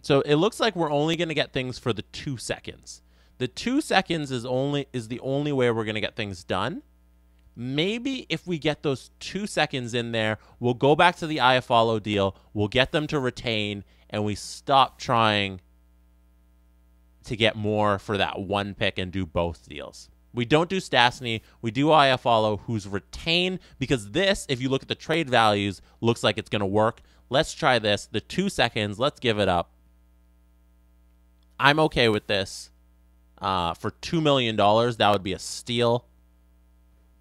So it looks like we're only going to get things for the 2 seconds. The 2 seconds is the only way we're going to get things done. Maybe if we get those 2 seconds in there, we'll go back to the Iafallo deal. We'll get them to retain, and we stop trying to get more for that one pick and do both deals. We don't do Stastny. We do Iafallo, who's retained, because this, if you look at the trade values, looks like it's going to work. Let's try this. The 2 seconds, let's give it up. I'm okay with this. For $2 million, that would be a steal.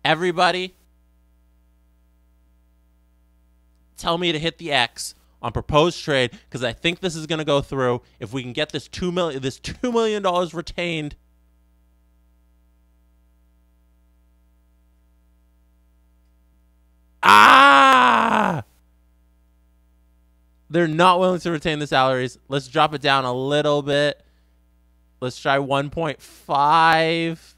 Everybody, tell me to hit the X on proposed trade, because I think this is going to go through. If we can get this $2 million retained, they're not willing to retain the salaries. Let's drop it down a little bit. Let's try 1.5.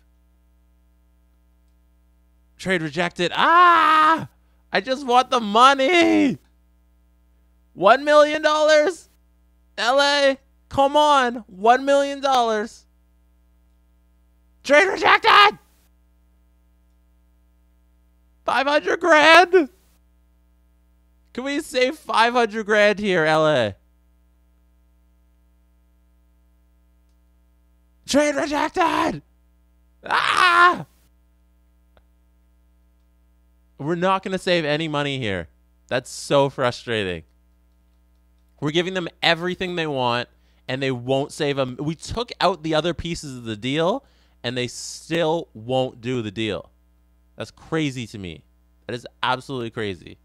Trade rejected. I just want the money. $1 million. LA, come on. $1 million. Trade rejected. 500 grand. Can we save 500 grand here, LA? Trade rejected. We're not going to save any money here. That's so frustrating. We're giving them everything they want, and they won't save them. We took out the other pieces of the deal, and they still won't do the deal. That's crazy to me. That is absolutely crazy.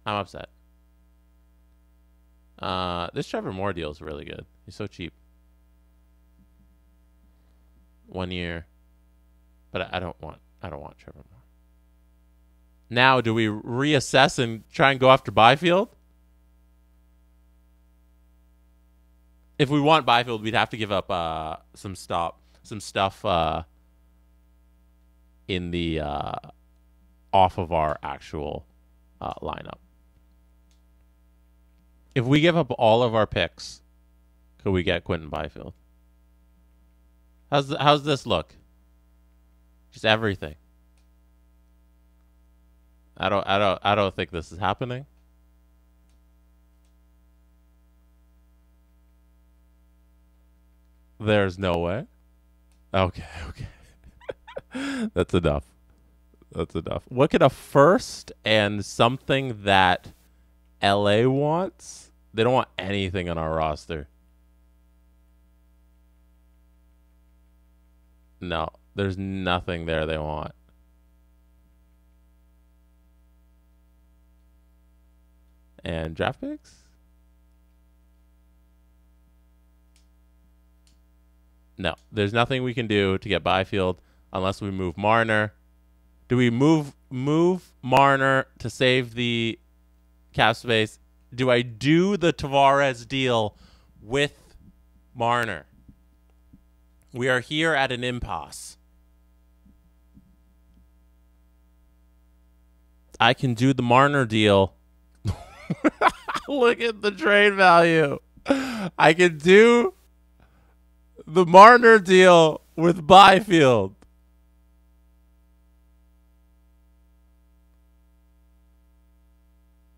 I'm upset. This Trevor Moore deal is really good. He's so cheap. 1 year. But I don't want Trevor Moore. Now, do we reassess and try and go after Byfield? If we want Byfield, we'd have to give up some stuff in the off of our actual lineup. If we give up all of our picks, could we get Quentin Byfield? How's this look? Just everything. I don't think this is happening. There's no way. Okay. That's enough. That's enough. Look at a first and something that LA wants. They don't want anything on our roster. No, there's nothing there they want. And draft picks? No, there's nothing we can do to get Byfield unless we move Marner. Do we move Marner to save the cap space? Do I do the Tavares deal with Marner? We are here at an impasse. I can do the Marner deal. Look at the trade value. I can do the Marner deal with Byfield.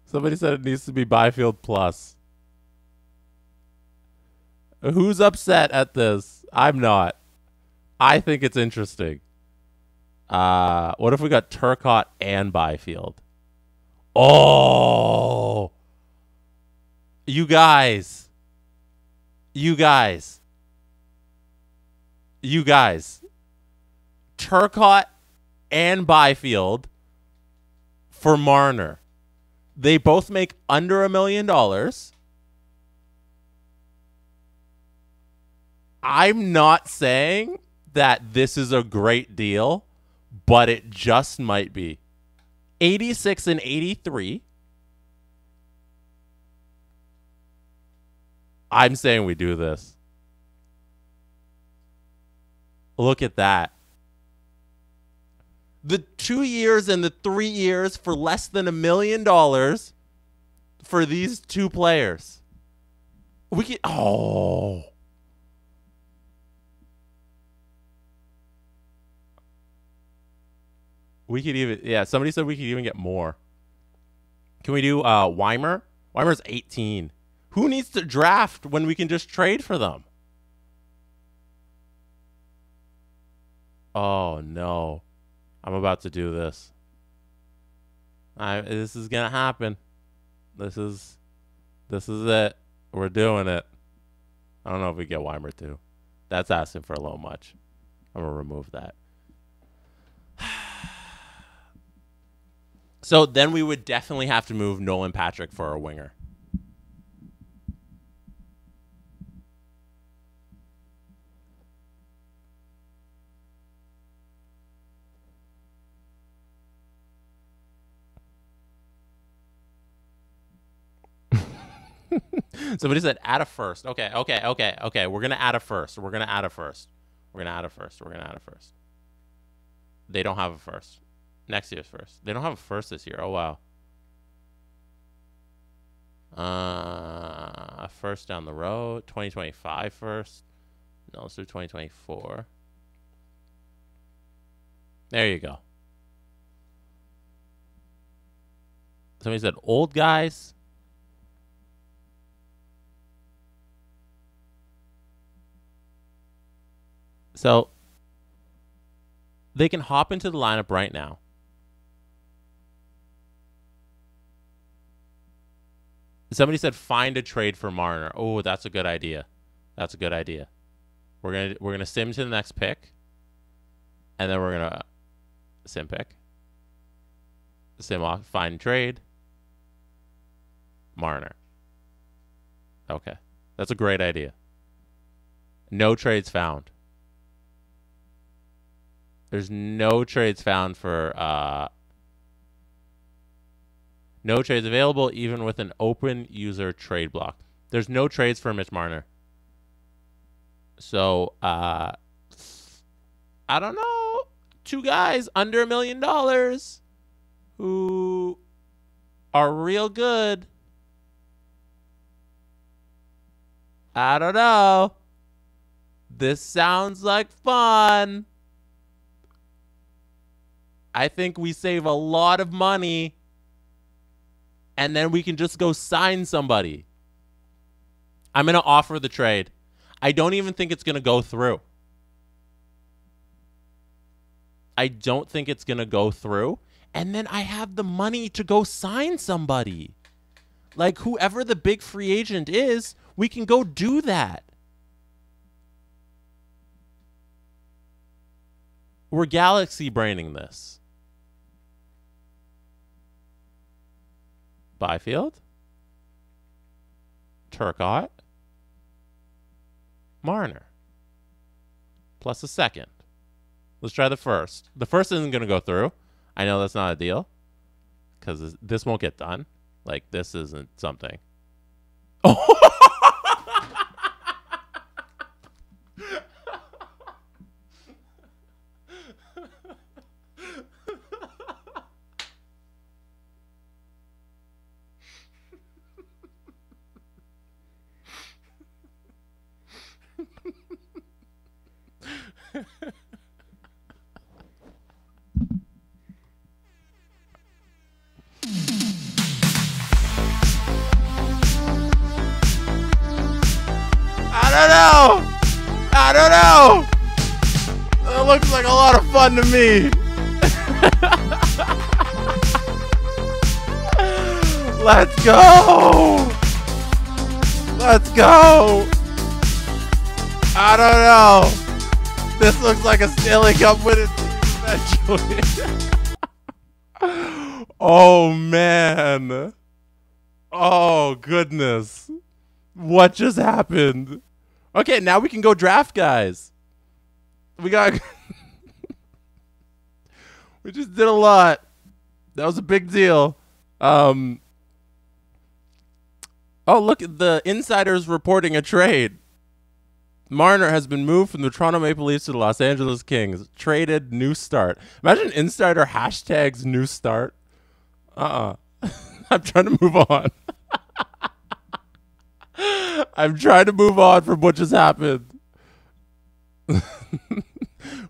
Somebody said it needs to be Byfield plus. Who's upset at this? I'm not. I think it's interesting. What if we got Turcotte and Byfield? Oh! You guys. Turcotte and Byfield for Marner. They both make under $1 million. I'm not saying that this is a great deal, but it just might be. 86 and 83. I'm saying we do this. Look at that. The 2 years and the 3 years for less than $1 million for these two players. We could, we could even, somebody said we could even get more. Can we do Weimer Weimer's 18. Who needs to draft when we can just trade for them? Oh, no. I'm about to do this. This is going to happen. This is it. We're doing it. I don't know if we get Weimer too. That's asking for a little much. I'm going to remove that. So then we would definitely have to move Nolan Patrick for a winger. Somebody said add a first. Okay. We're going to add a first. They don't have a first. Next year's first. They don't have a first this year. Oh, wow. A first down the road. 2025 first. No, let's do 2024. There you go. Somebody said old guys. So they can hop into the lineup right now. Somebody said find a trade for Marner. Oh, that's a good idea. We're gonna sim to the next pick, and then we're gonna sim pick, sim off, find trade. Marner. Okay, that's a great idea. No trades found. There's no trades found for no trades available even with an open user trade block. There's no trades for Mitch Marner. So I don't know. 2 guys under $1 million who are real good. I don't know. This sounds like fun. I think we save a lot of money, and then we can just go sign somebody. I'm going to offer the trade. I don't even think it's going to go through. And then I have the money to go sign somebody. Like, whoever the big free agent is, we can go do that. We're galaxy braining this. Byfield, Turcotte, Marner, plus a second. Let's try the first. The first isn't going to go through. I know that's not a deal because this won't get done. Like, this isn't something. Oh! I don't know. It looks like a lot of fun to me. Let's go. I don't know. This looks like a Stanley Cup winning team eventually. Oh, man. Oh, goodness. What just happened? Okay, now we can go draft guys. We just did a lot. That was a big deal. Oh, look at the insiders reporting a trade. Marner has been moved from the Toronto Maple Leafs to the Los Angeles Kings. Traded, new start. Imagine insider hashtags new start. I'm trying to move on. I'm trying to move on from what just happened.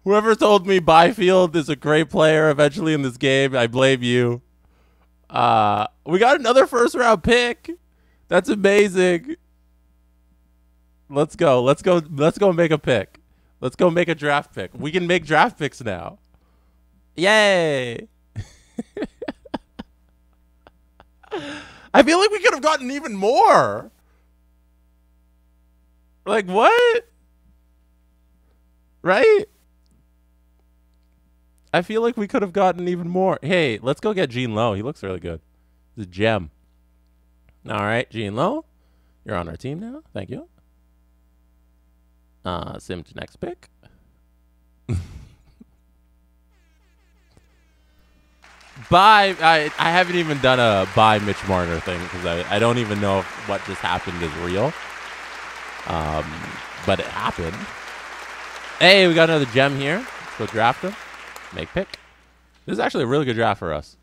Whoever told me Byfield is a great player eventually in this game, I blame you. We got another first round pick. That's amazing. Let's go. Let's go. Let's go make a pick. Let's go make a draft pick. We can make draft picks now. Yay. I feel like we could have gotten even more. Like, what? Right? I feel like we could have gotten even more. Hey, let's go get Gene Lowe. He looks really good. He's a gem. All right, Gene Lowe. You're on our team now. Thank you. Sim to next pick. Bye. I haven't even done a bye Mitch Marner thing because I don't even know if what just happened is real. But it happened. Hey, we got another gem here. Let's go draft him. Make pick. This is actually a really good draft for us.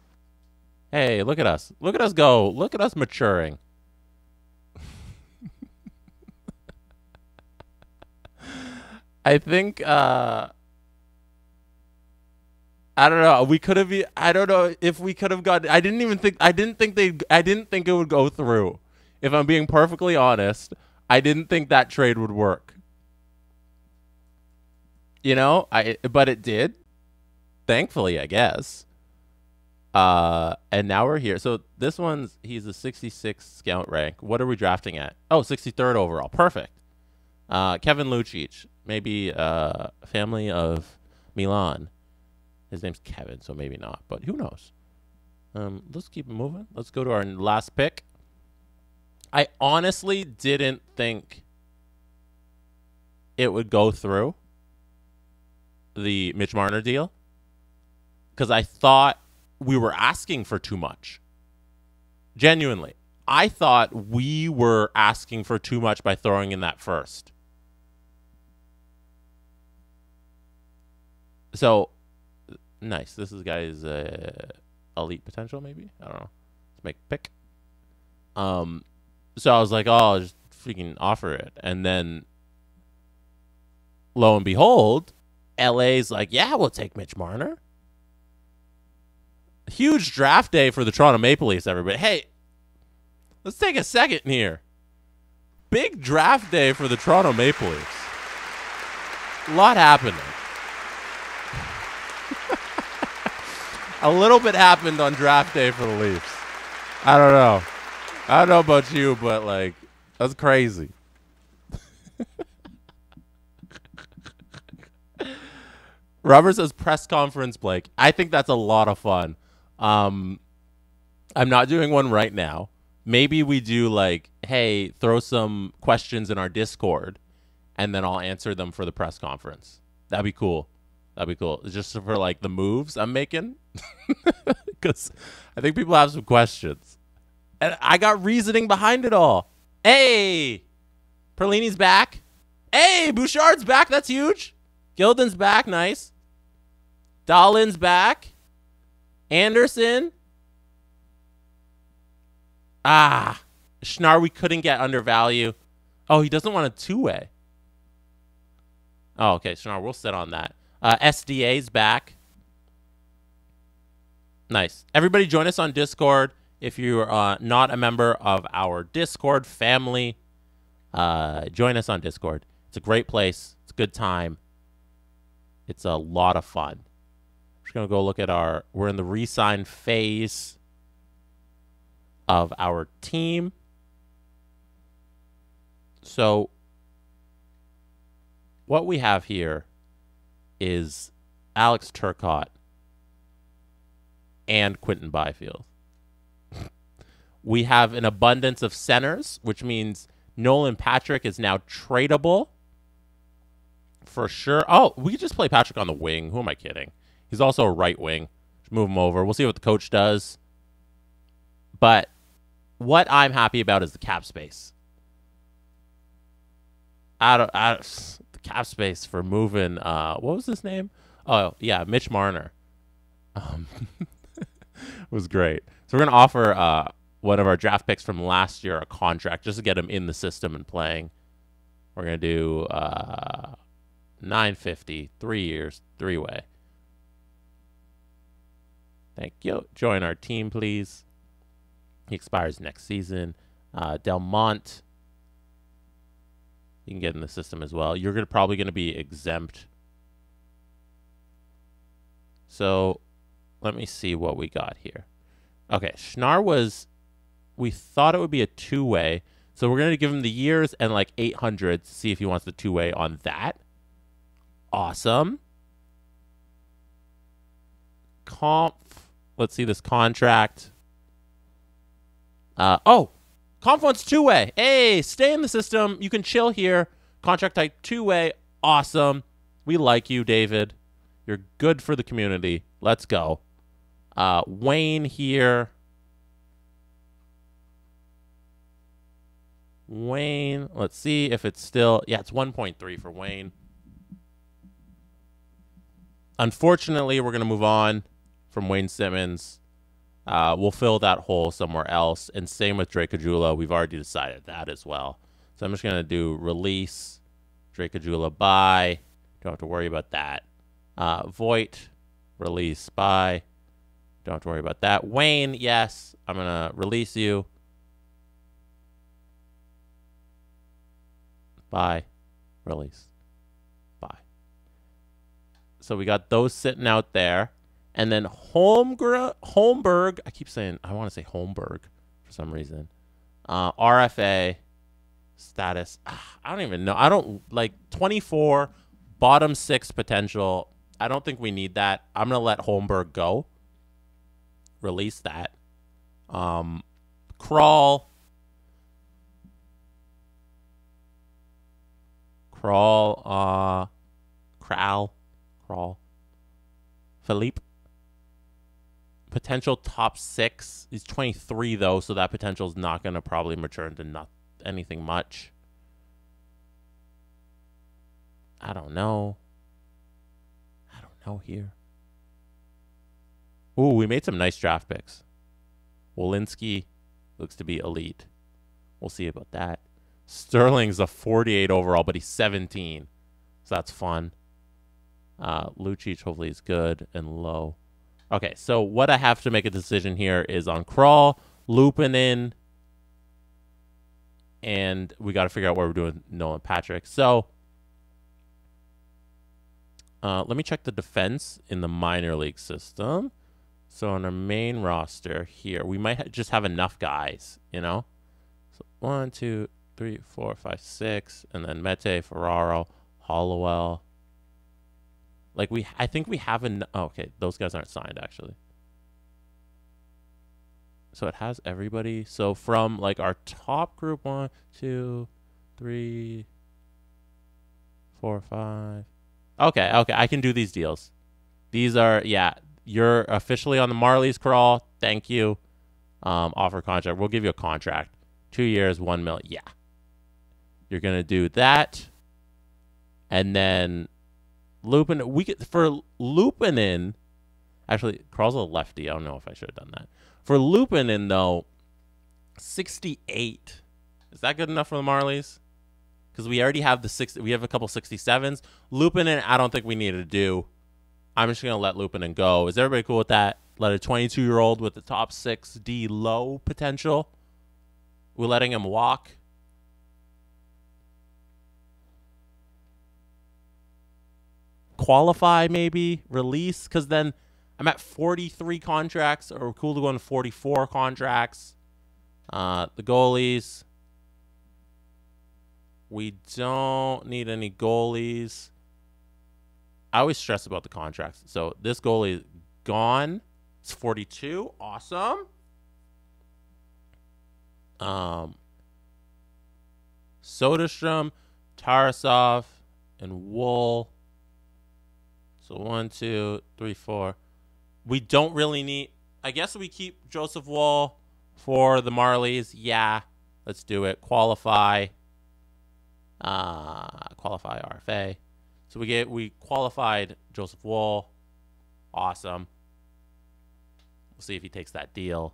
Hey, look at us. Look at us go. Look at us maturing. I think I don't know. We could have I don't know if we could have gotten I didn't think it would go through. If I'm being perfectly honest, I didn't think that trade would work. You know, but it did. Thankfully, I guess. And now we're here. So this one's he's a 66 scout rank. What are we drafting at? Oh, 63rd overall. Perfect. Kevin Lucic. Maybe family of Milan. His name's Kevin, so maybe not, but who knows? Let's keep it moving. Let's go to our last pick. I honestly didn't think it would go through, the Mitch Marner deal, because I thought we were asking for too much. Genuinely. I thought we were asking for too much by throwing in that first. So, nice. This is guy's elite potential, maybe? I don't know. Let's make a pick. So I was like, oh, I'll just freaking offer it. And then, lo and behold, LA's like, yeah, we'll take Mitch Marner. Huge draft day for the Toronto Maple Leafs, everybody. Hey, let's take a second here. Big draft day for the Toronto Maple Leafs. A lot happening. A little bit happened on draft day for the Leafs. I don't know. I don't know about you, but, like, that's crazy. Robert says press conference, Blake. I think that's a lot of fun. I'm not doing one right now. Maybe we do, like, hey, throw some questions in our Discord, and then I'll answer them for the press conference. That'd be cool. That'd be cool. It's just for, like, the moves I'm making. Because I think people have some questions. And I got reasoning behind it all. Hey! Perlini's back. Hey! Bouchard's back. That's huge. Gilden's back. Nice. Dahlin's back. Anderson. Schnarr we couldn't get under value. Oh, he doesn't want a two-way. Oh, okay. Schnarr, we'll sit on that. SDA's back. Nice. Everybody join us on Discord. If you're not a member of our Discord family, join us on Discord. It's a great place. It's a good time. It's a lot of fun. I'm just going to go look at we're in the Resign Phase of our team. So what we have here is Alex Turcotte and Quinton Byfield. We have an abundance of centers, which means Nolan Patrick is now tradable for sure. Oh, we could just play Patrick on the wing. Who am I kidding? He's also a right wing. Just move him over. We'll see what the coach does. But what I'm happy about is the cap space. The cap space for moving. What was his name? Oh yeah, Mitch Marner. Was great. So we're gonna offer one of our draft picks from last year a contract just to get him in the system and playing. We're gonna do $950, 3 years, 3-way. Thank you. Join our team, please. He expires next season. Delmont. You can get in the system as well. You're probably going to be exempt. So let me see what we got here. Okay, Schnarr was, we thought it would be a two-way. So we're going to give him the years and like 800 to see if he wants the two-way on that. Awesome. Comp. Let's see this contract. Comp wants two-way. Hey, stay in the system. You can chill here. Contract type two-way. Awesome. We like you, David. You're good for the community. Let's go. Wayne here. Wayne. Let's see if it's still. Yeah, it's 1.3 for Wayne. Unfortunately, we're going to move on from Wayne Simmons. We'll fill that hole somewhere else. And same with Drake Caggiula. We've already decided that as well. So I'm just going to do release. Drake Caggiula, bye. Don't have to worry about that. Voigt, release, bye. Don't have to worry about that. Wayne, yes. I'm going to release you. Bye. Release. Bye. So we got those sitting out there. And then Holmberg, I keep saying, I want to say Holmberg for some reason. RFA status, I don't even know. I don't, like 24, bottom 6 potential. I don't think we need that. I'm going to let Holmberg go. Release that. Crawl. Philippe. Potential top 6. He's 23 though, so that potential is not going to probably mature into anything much. I don't know here. Ooh, we made some nice draft picks. Walensky looks to be elite. We'll see about that. Sterling's a 48 overall, but he's 17. So that's fun. Lucic hopefully is good and low. Okay, so what I have to make a decision here is on Crawl, Lupinen, and we got to figure out what we're doing with Nolan Patrick. So let me check the defense in the minor league system. So on our main roster here, we might just have enough guys, you know? So 1, 2, 3, 4, 5, 6, and then Mete, Ferraro, Hollowell. Like I think we have an. Oh, okay, those guys aren't signed actually. So it has everybody. So from like our top group, 1, 2, 3, 4, 5. Okay, I can do these deals. These are, yeah. You're officially on the Marlies, Crawl. Thank you. Offer contract. We'll give you a contract. 2 years, $1 million. Yeah. You're gonna do that, and then. Lupin, for Lupinen, actually, Carl's a lefty. I don't know if I should have done that. For Lupinen, though, 68. Is that good enough for the Marlies? Because we already have we have a couple 67s. Lupinen, I don't think we need to do. I'm just going to let Lupinen go. Is everybody cool with that? Let a 22-year-old with the top 6D low potential. We're letting him walk. Qualify maybe, release, because then I'm at 43 contracts, or we're cool to go on 44 contracts. The goalies, we don't need any goalies. I always stress about the contracts. So this goalie is gone. It's 42. Awesome. Soderstrom, Tarasov, and Wool. So 1, 2, 3, 4. We don't really need. I guess we keep Joseph Wool for the Marlies. Yeah, let's do it. Qualify. Qualify RFA. So we qualified Joseph Wool. Awesome. We'll see if he takes that deal.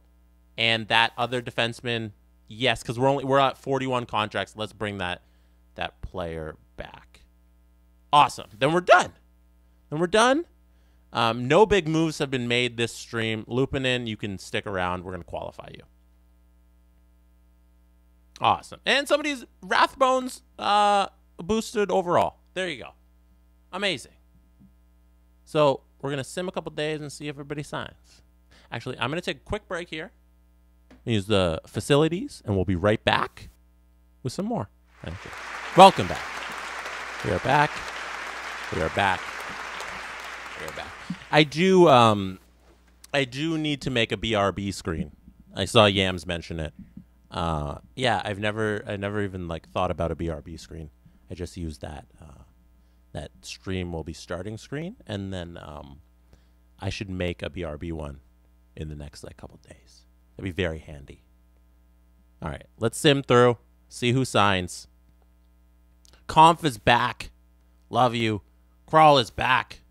And that other defenseman, yes, because we're at 41 contracts. Let's bring that player back. Awesome. Then we're done. No big moves have been made this stream. Lupinen, you can stick around. We're going to qualify you. Awesome. And somebody's Rathbones boosted overall. There you go. Amazing. So we're going to sim a couple days and see if everybody signs. Actually, I'm going to take a quick break here. Use the facilities, and we'll be right back with some more. Thank you. Welcome back. We are back. We are back. We are back. I do need to make a BRB screen. I saw Yams mention it. Yeah, I never even like thought about a BRB screen. I just used that that stream will be starting screen, and then I should make a BRB one in the next like couple days. That'd be very handy. All right, let's sim through, see who signs. Conf is back. Love you. Crawl is back.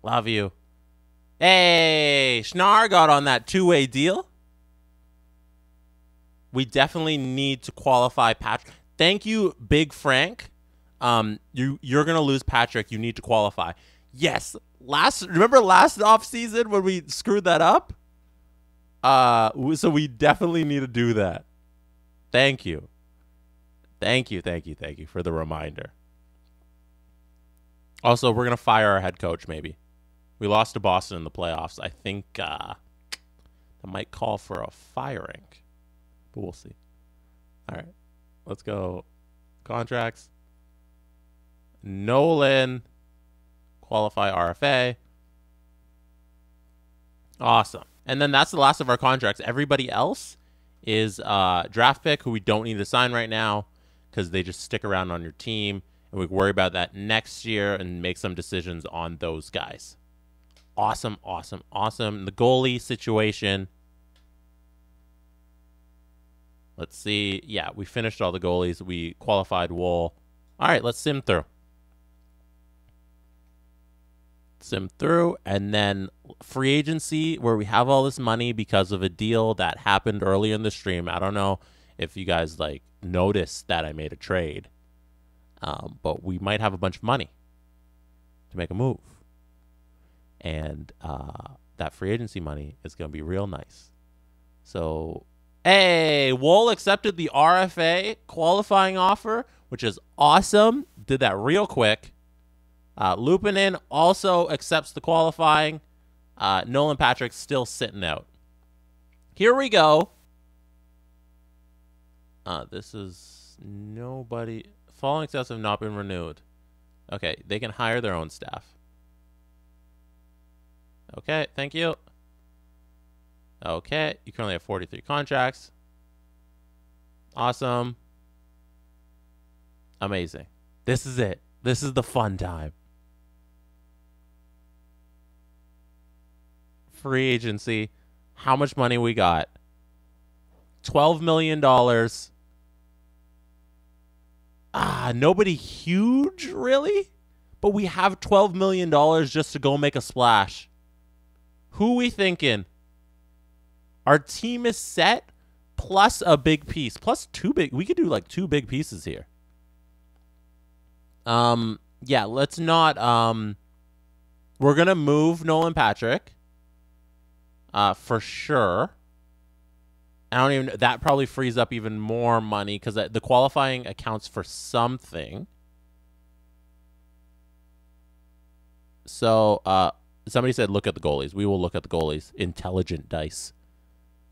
Love you. Hey, Schnar got on that two-way deal. We definitely need to qualify Patrick. Thank you, Big Frank. You're gonna lose Patrick. You need to qualify. Yes. Remember last offseason when we screwed that up? So we definitely need to do that. Thank you. Thank you for the reminder. Also, we're gonna fire our head coach. Maybe we lost to Boston in the playoffs. I think that might call for a firing. But we'll see. All right. Let's go. Contracts. Nolan. Qualify RFA. Awesome. And then that's the last of our contracts. Everybody else is draft pick who we don't need to sign right now because they just stick around on your team. And we can worry about that next year and make some decisions on those guys. Awesome, awesome, awesome. The goalie situation. Let's see. Yeah, we finished all the goalies. We qualified Wool. All right, let's sim through. Sim through. And then free agency, where we have all this money because of a deal that happened earlier in the stream. I don't know if you guys like noticed that I made a trade. But we might have a bunch of money to make a move. And that free agency money is going to be real nice. So... Hey, Wool accepted the RFA qualifying offer, which is awesome. Did that real quick. Lupinen also accepts the qualifying. Nolan Patrick's still sitting out. Here we go. This is nobody. Following accepts have not been renewed. Okay, they can hire their own staff. Okay, thank you. Okay, you currently have 43 contracts. Awesome. Amazing. This is it. This is the fun time. Free agency. How much money we got? $12 million. Nobody huge, really? But we have $12 million just to go make a splash. Who we thinking? Our team is set, plus a big piece, plus two big. We could do like two big pieces here. Yeah, let's not. We're gonna move Nolan Patrick. For sure. I don't even. That probably frees up even more money because the qualifying accounts for something. So, somebody said, "Look at the goalies." We will look at the goalies. Intelligent dice.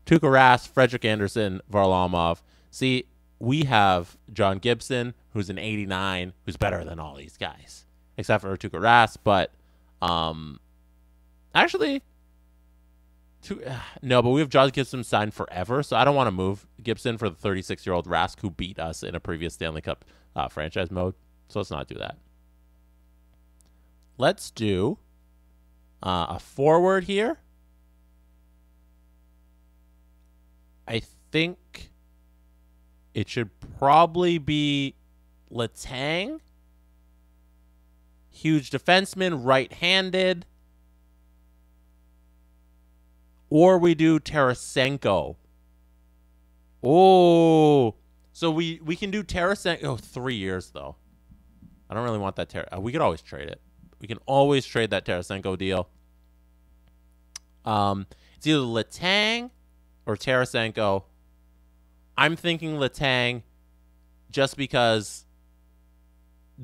Tuukka Rask, Frederick Anderson, Varlamov. See, we have John Gibson, who's an 89, who's better than all these guys, except for Tuukka Rask. But actually, no. But we have John Gibson signed forever, so I don't want to move Gibson for the 36-year-old Rask who beat us in a previous Stanley Cup franchise mode. So let's not do that. Let's do a forward here. I think it should probably be Letang. Huge defenseman, right-handed. Or we do Tarasenko. Oh. So we can do Tarasenko. Oh, 3 years, though. I don't really want that. We could always trade it. We can always trade that Tarasenko deal. It's either Letang or Tarasenko. I'm thinking Letang. just because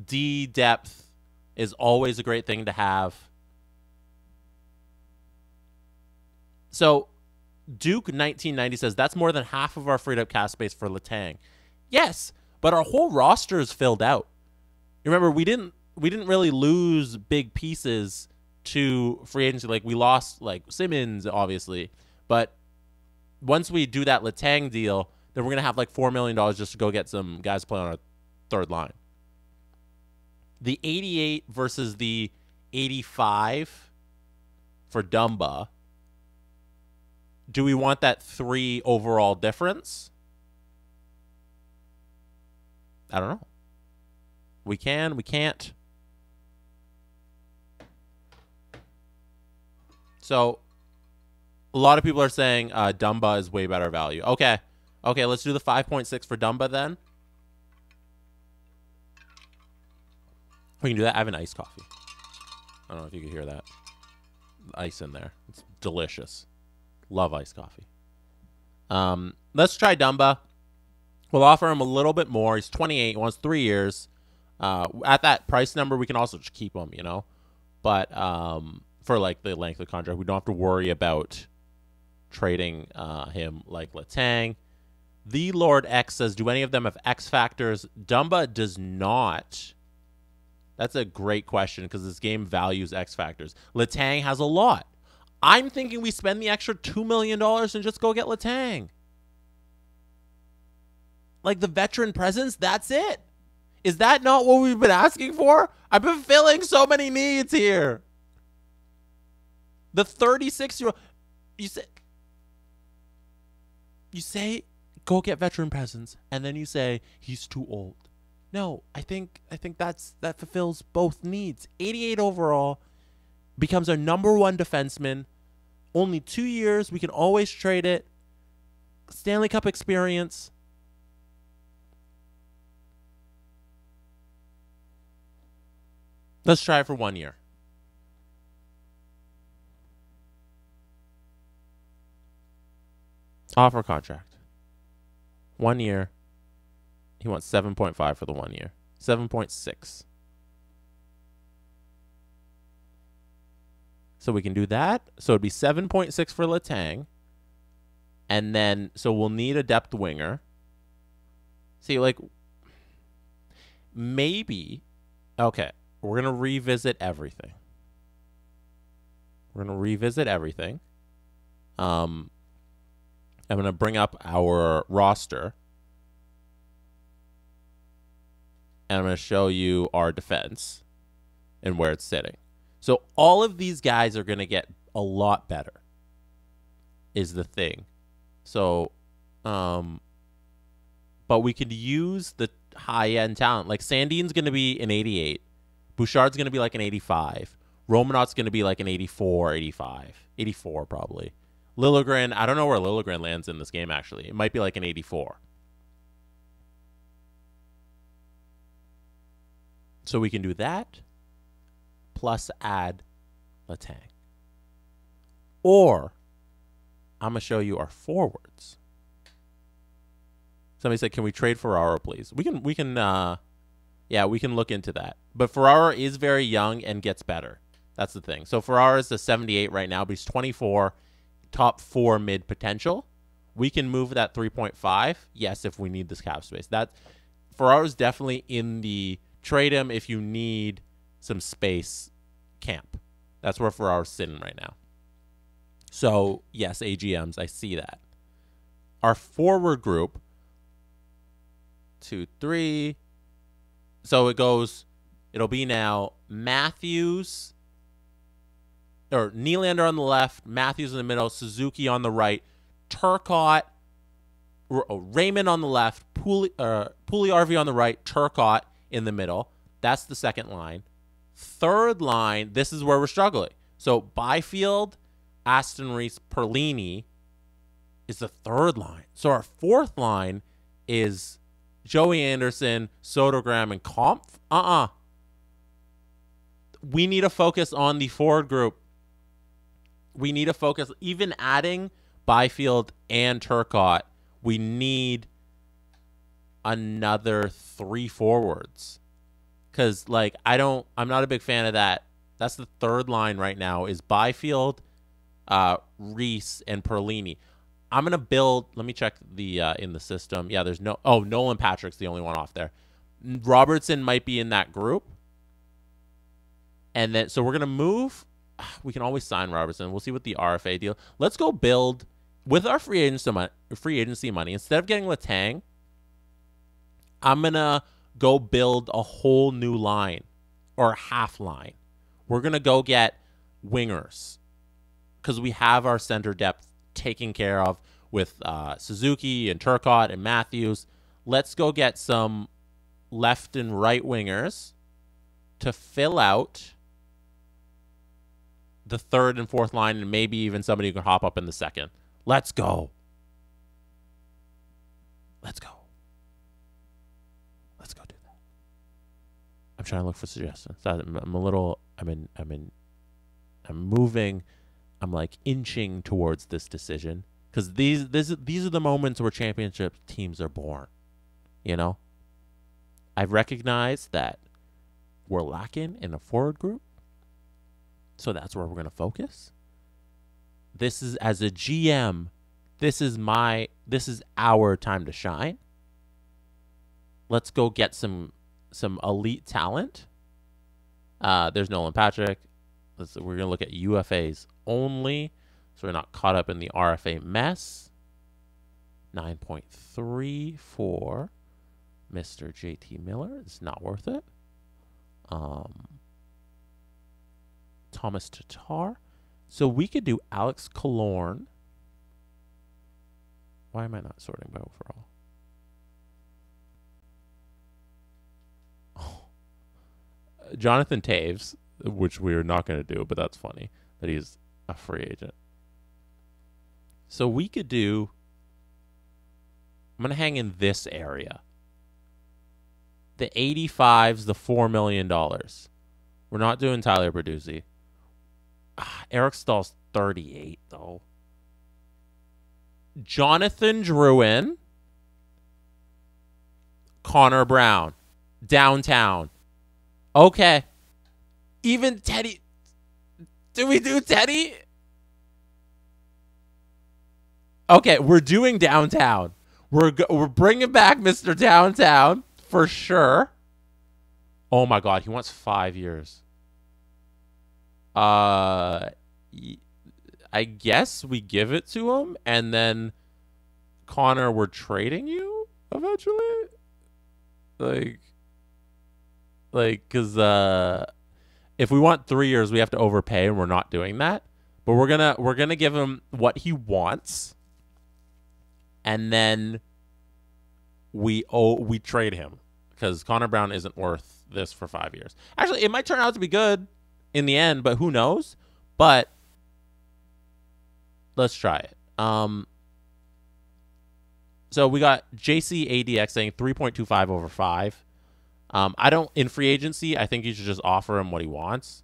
D depth is always a great thing to have. So Duke 1990 says that's more than half of our freed up cap space for Letang. Yes, but our whole roster is filled out. You remember we didn't really lose big pieces to free agency. Like we lost like Simmons, obviously, but once we do that Letang deal, then we're gonna have like $4 million just to go get some guys to play on our third line. The 88 versus the 85 for Dumba. Do we want that 3 overall difference? I don't know. We can, we can't. So a lot of people are saying Dumba is way better value. Okay. Okay, let's do the 5.6 for Dumba then. We can do that. I have an iced coffee. I don't know if you can hear that. Ice in there. It's delicious. Love iced coffee. Let's try Dumba. We'll offer him a little bit more. He's 28. He wants 3 years. At that price number, we can also just keep him, you know. But for like the length of the contract, we don't have to worry about trading him like Letang. The Lord X says, do any of them have X factors? Dumba does not. That's a great question because this game values X factors. Letang has a lot. I'm thinking we spend the extra $2 million and just go get Letang. Like the veteran presence, that's it. Is that not what we've been asking for? I've been filling so many needs here. The 36-year-old, you say go get veteran presence, and then you say he's too old. No, I think that fulfills both needs. 88 overall, becomes our #1 defenseman. Only 2 years, we can always trade it. Stanley Cup experience. Let's try it for 1 year. Offer contract. 1 year. He wants 7.5 for the 1 year. 7.6. So we can do that. So it'd be 7.6 for Letang. And then, so we'll need a depth winger. See, like, maybe, okay, we're going to revisit everything. We're going to revisit everything. I'm going to bring up our roster. And I'm going to show you our defense and where it's sitting. So all of these guys are going to get a lot better is the thing. So, but we could use the high-end talent. Like Sandin's going to be an 88. Bouchard's going to be like an 85. Romanov's going to be like an 84, 85. 84 probably. Liljegren, I don't know where Liljegren lands in this game, actually. It might be like an 84. So we can do that, plus add Letang. Or, I'm going to show you our forwards. Somebody said, can we trade Ferraro, please? We can look into that. But Ferraro is very young and gets better. That's the thing. So Ferraro is a 78 right now, but he's 24, top 4 mid potential. We can move that 3.5. Yes, if we need this cap space. Ferraro's definitely in the trade him if you need some space camp. That's where Ferraro's sitting right now. So, yes, A GMs, I see that. Our forward group, 2, 3. So it'll be now Matthews, or Nylander on the left, Matthews in the middle, Suzuki on the right, Turcotte, Raymond on the left, Puljujärvi on the right, Turcotte in the middle. That's the second line. Third line, this is where we're struggling. So Byfield, Aston Reese, Perlini is the third line. So our fourth line is Joey Anderson, Sodergran, and Kampf. We need to focus on the forward group. We need to focus, even adding Byfield and Turcotte, we need another 3 forwards. Because, like, I'm not a big fan of that. That's the third line right now is Byfield, Reese, and Perlini. I'm going to build, let me check the in the system. Yeah, there's Nolan Patrick's the only one off there. Robertson might be in that group. And then, so we're going to move. We can always sign Robertson. We'll see what the RFA deal. Let's go build with our free agency money. Instead of getting Letang, I'm going to go build a whole new line or half line. We're going to go get wingers because we have our center depth taken care of with Suzuki and Turcotte and Matthews. Let's go get some left and right wingers to fill out the third and fourth line, and maybe even somebody who can hop up in the second. Let's go. Let's go. Let's go do that. I'm trying to look for suggestions. I'm moving. I'm like inching towards this decision because these are the moments where championship teams are born. You know, I've recognized that we're lacking in a forward group, so that's where we're going to focus. This is, as a GM, this is our time to shine. Let's go get some elite talent. There's Nolan Patrick. We're going to look at UFAs only, so we're not caught up in the RFA mess. 9.3 for Mr. JT Miller. It's not worth it. Thomas Tatar. So we could do Alex Killorn. Why am I not sorting by overall? Oh. Jonathan Taves, which we're not going to do, but that's funny that he's a free agent. So we could do, I'm going to hang in this area. The 85's the $4 million. We're not doing Tyler Bertuzzi. Eric Stahl's 38, though. Jonathan Drouin. Connor Brown. Downtown. Okay. Even Teddy. Do we do Teddy? Okay, we're doing downtown. We're bringing back Mr. Downtown for sure. Oh my God, he wants 5 years. I guess we give it to him, and then Connor, we're trading you eventually. Because if we want 3 years, we have to overpay, and we're not doing that. But we're gonna give him what he wants, and then we trade him because Connor Brown isn't worth this for 5 years. Actually, it might turn out to be good in the end, but who knows? But let's try it. So we got JCADX saying 3.25 over 5. In free agency, I think you should just offer him what he wants.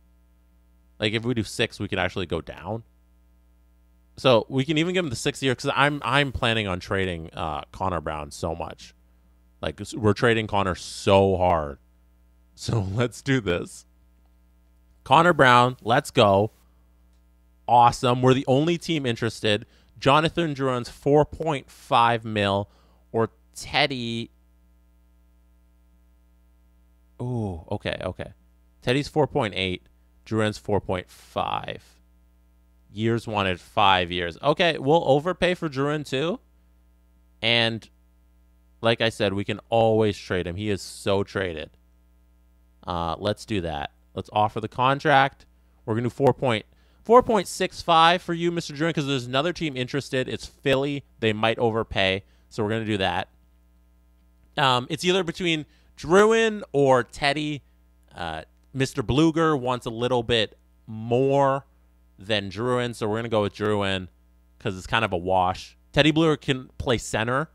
Like if we do 6, we can actually go down. So we can even give him the 6 year because I'm planning on trading Connor Brown so much. Like we're trading Connor so hard. So let's do this. Connor Brown, let's go. Awesome. We're the only team interested. Jonathan Drouin's 4.5 mil or Teddy. Oh, okay. Teddy's 4.8. Drouin's 4.5. Years wanted 5 years. Okay, we'll overpay for Drouin too. And like I said, we can always trade him. He is so traded. Let's do that. Let's offer the contract. We're going to do 4.65 for you, Mr. Drouin, because there's another team interested. It's Philly. They might overpay, so we're going to do that. It's either between Drouin or Teddy. Mr. Bluger wants a little bit more than Drouin, so we're going to go with Drouin because it's kind of a wash. Teddy Bluger can play center.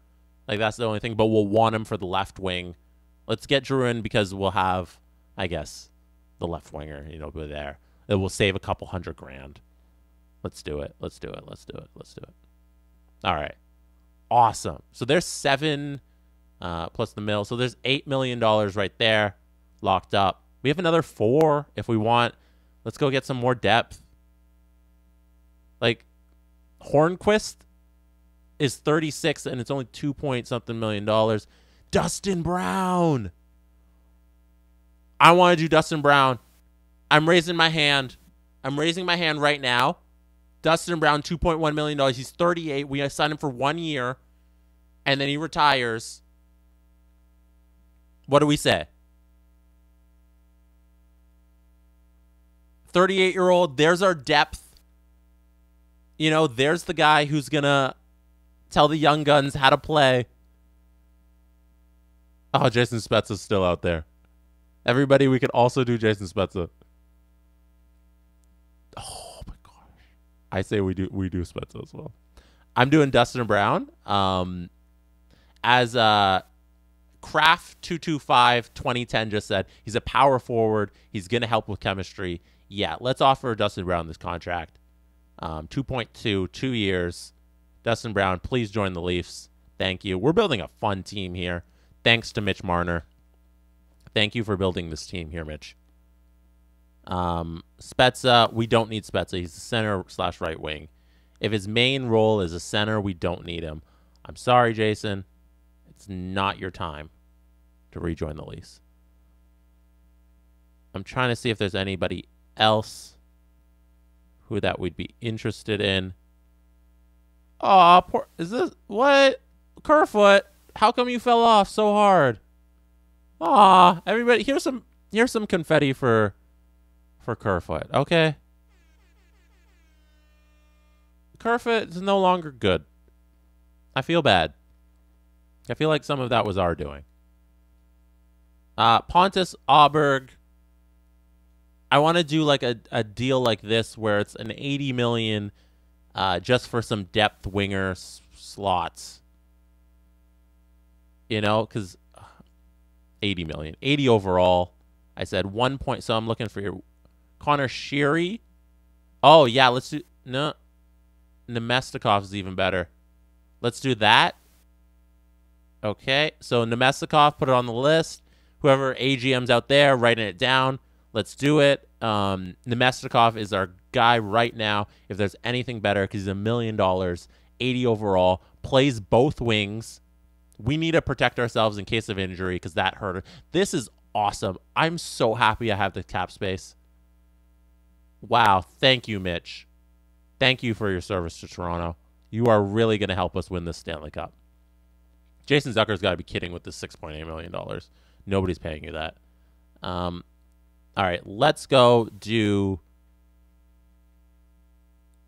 Like, that's the only thing, but we'll want him for the left wing. Let's get Drouin because we'll have, I guess, the left winger, be there. It will save a couple $100,000. Let's do it. All right. Awesome. So there's 7 plus the mill. So there's $8 million right there locked up. We have another 4 if we want. Let's go get some more depth. Like, Hornquist is 36 and it's only 2 point something million dollars. Dustin Brown. I want to do Dustin Brown. I'm raising my hand. I'm raising my hand right now. Dustin Brown, $2.1 million. He's 38. We signed him for 1 year. And then he retires. What do we say? 38-year-old. There's our depth. You know, there's the guy who's going to tell the young guns how to play. Oh, Jason Spezza's still out there. Everybody, we could also do Jason Spezza. Oh my gosh. I say we do Spezza as well. I'm doing Dustin Brown. As Kraft 225 2010 just said, he's a power forward. He's going to help with chemistry. Yeah, let's offer Dustin Brown this contract. 2.2, 2 years. Dustin Brown, please join the Leafs. Thank you. We're building a fun team here. Thanks to Mitch Marner. Thank you for building this team here, Mitch. Spezza, we don't need Spezza. He's a center/right wing. If his main role is a center, we don't need him. I'm sorry, Jason. It's not your time to rejoin the Leafs. I'm trying to see if there's anybody else who that we'd be interested in. Oh, poor, is this what? Kerfoot, how come you fell off so hard? Aw, everybody, here's some confetti for Kerfoot, okay? Kerfoot is no longer good. I feel bad. I feel like some of that was our doing. Pontus Aberg. I want to do like a deal like this where it's an $80 million just for some depth winger slots. You know, because 80 million. 80 overall. I said 1 point. So I'm looking for your Connor Sheary. Oh, yeah. Let's do. No. Nemestikov is even better. Let's do that. Okay. So Nemestikov, put it on the list. Whoever A GMs out there, writing it down. Let's do it. Nemestikov is our guy right now. If there's anything better, because he's $1 million, 80 overall, plays both wings. We need to protect ourselves in case of injury because that hurt. This is awesome. I'm so happy I have the cap space. Wow. Thank you, Mitch. Thank you for your service to Toronto. You are really going to help us win this Stanley Cup. Jason Zucker's got to be kidding with this $6.8 million. Nobody's paying you that. All right. Let's go do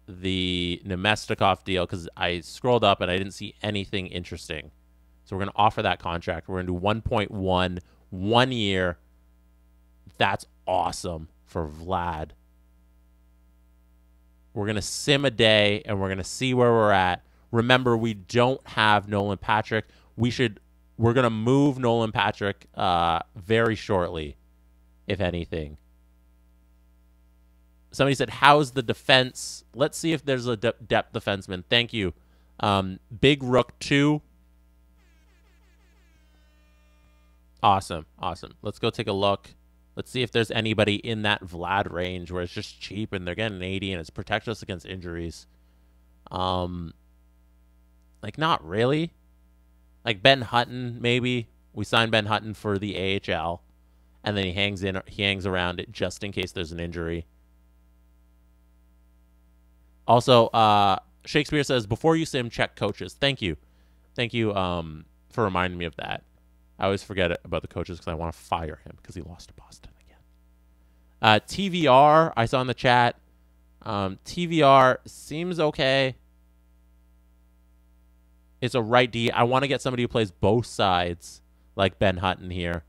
the Nemestikov deal because I scrolled up and I didn't see anything interesting. So we're going to offer that contract. We're going to do 1.1, 1 year. That's awesome for Vlad. We're going to sim a day, and we're going to see where we're at. Remember, we don't have Nolan Patrick. We're going to move Nolan Patrick very shortly, if anything. Somebody said, how's the defense? Let's see if there's a depth defenseman. Thank you. Big Rook 2. Awesome. Awesome. Let's go take a look. Let's see if there's anybody in that Vlad range where it's just cheap and they're getting 80 and it's protect us against injuries. Like, not really. Like Ben Hutton, maybe. We signed Ben Hutton for the AHL. And then he hangs around it just in case there's an injury. Also, Shakespeare says, before you sim, check coaches. Thank you. Thank you for reminding me of that. I always forget about the coaches because I want to fire him because he lost to Boston again. TVR, I saw in the chat. TVR seems okay. It's a right D. I want to get somebody who plays both sides like Ben Hutton here.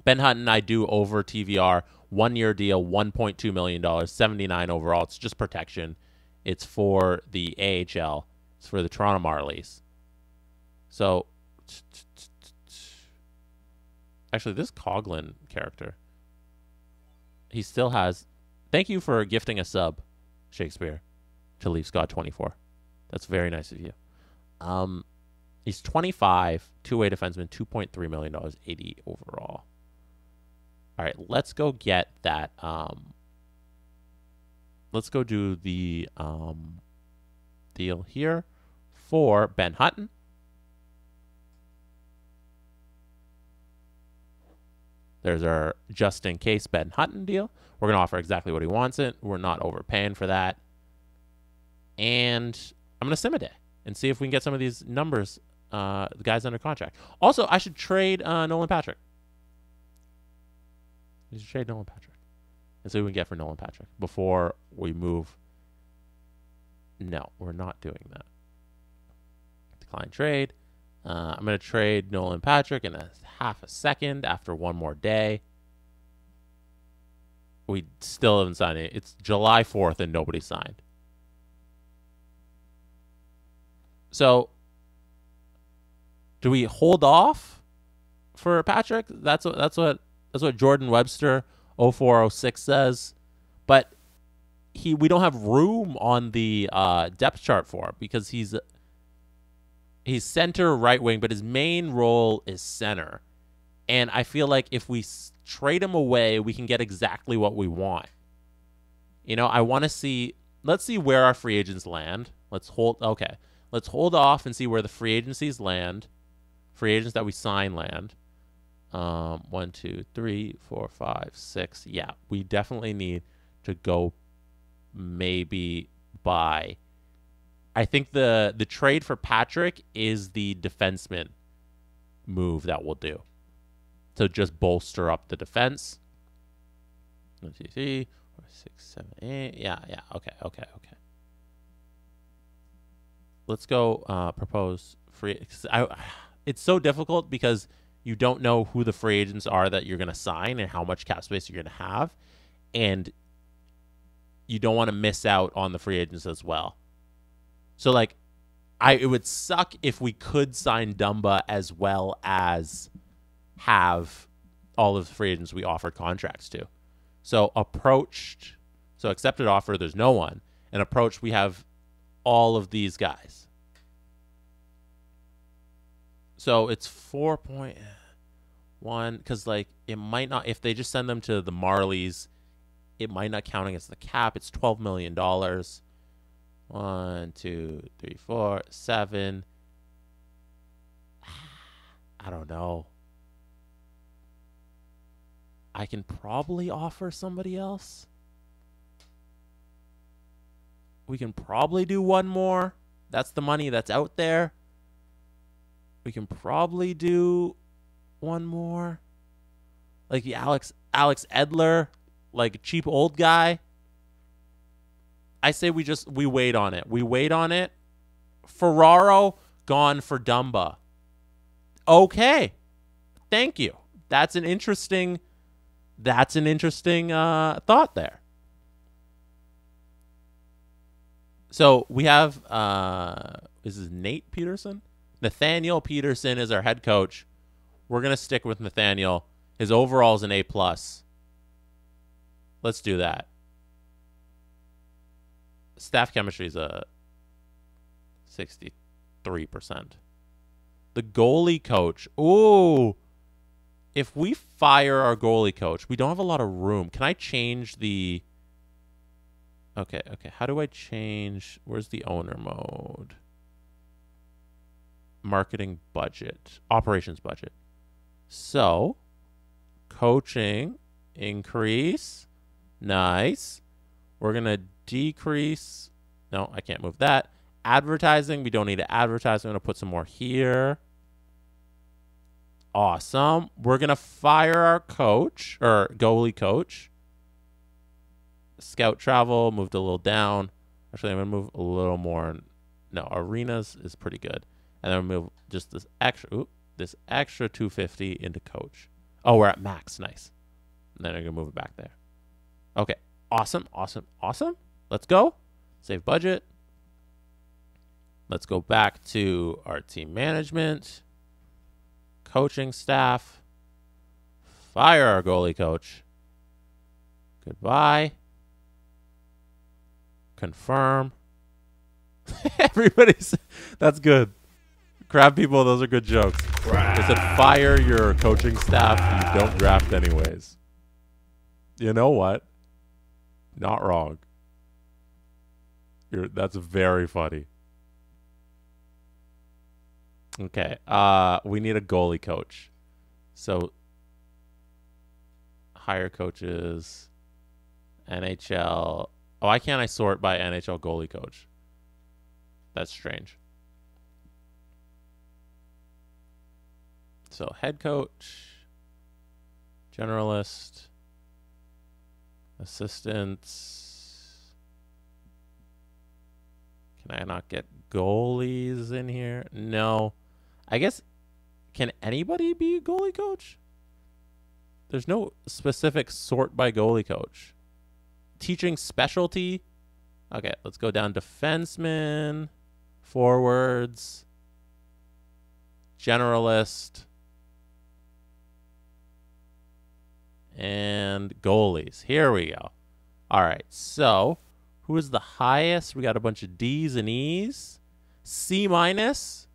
Ben Hutton, I do over TVR. 1 year deal, $1.2 million, 79 overall. It's just protection. It's for the AHL. It's for the Toronto Marlies. So, actually, this Coughlin character, he still has. Thank you for gifting a sub, Shakespeare, to Leafs God 24. That's very nice of you. He's 25, two-way defenseman, $2.3 million, 80 overall. All right, let's go get that. Let's go do the deal here for Ben Hutton. There's our just-in-case Ben Hutton deal. We're going to offer exactly what he wants it. We're not overpaying for that. And I'm going to sim a day and see if we can get some of these numbers, the guys under contract. Also, I should trade Nolan Patrick. We should trade Nolan Patrick and see what we can get for Nolan Patrick before we move. No, we're not doing that. Decline trade. I'm going to trade Nolan Patrick in a half a second after one more day. We still haven't signed it. It's July 4th and nobody signed. So, do we hold off for Patrick? That's what Jordan Webster 0406 says. But we don't have room on the depth chart for him because he's center right wing, but his main role is center. And I feel like if we trade him away, we can get exactly what we want. You know, I want to see. Let's see where our free agents land. Let's hold off and see where the free agencies land. Free agents that we sign land. 1, 2, 3, 4, 5, 6. Yeah, we definitely need to go maybe buy. I think the trade for Patrick is the defenseman move that we'll do to just bolster up the defense. 1, 2, 3, 4, 6, 7, 8. Yeah. Okay. Let's go propose free. It's so difficult because you don't know who the free agents are that you're going to sign and how much cap space you're going to have, and you don't want to miss out on the free agents as well. So, like, it would suck if we could sign Dumba as well as have all of the free agents we offered contracts to. So, accepted offer, there's no one. And approached, we have all of these guys. So, it's 4.1, because, like, it might not, if they just send them to the Marlies, it might not count against the cap. It's $12 million. 1, 2, 3, 4, 7. I don't know. I can probably offer somebody else. We can probably do one more. That's the money that's out there. We can probably do one more. Like the Alex Edler, like a cheap old guy. I say we wait on it. We wait on it. Ferraro gone for Dumba. Okay. Thank you. That's an interesting thought there. So we have this is Nate Peterson. Nathaniel Peterson is our head coach. We're gonna stick with Nathaniel. His overall is an A+. Let's do that. Staff chemistry is a 63%. The goalie coach. Ooh. If we fire our goalie coach, we don't have a lot of room. Can I change the... Okay. How do I change... Where's the owner mode? Marketing budget. Operations budget. So, coaching, increase. Nice. We're going to decrease. No, I can't move that. Advertising. We don't need to advertise. I'm going to put some more here. Awesome. We're going to fire our coach or goalie coach. Scout travel moved a little down. Actually, I'm going to move a little more. No, arenas is pretty good. And then we'll move just this extra 250 into coach. Oh, we're at max. Nice. And then I'm going to move it back there. Okay. Awesome. Let's go. Save budget. Let's go back to our team management. Coaching staff. Fire our goalie coach. Goodbye. Confirm. That's good. Crab people, those are good jokes. They said fire your coaching staff. You don't draft anyways. You know what? Not wrong. That's very funny. Okay. We need a goalie coach. So hire coaches. NHL. Oh, why can't I sort by NHL goalie coach? That's strange. So head coach, generalist, assistants. Can I not get goalies in here? No. I guess, can anybody be a goalie coach? There's no specific sort by goalie coach. Teaching specialty. Okay, let's go down. Defenseman, forwards, generalist, and goalies. Here we go. All right, so who is the highest? We got a bunch of D's and E's. C minus.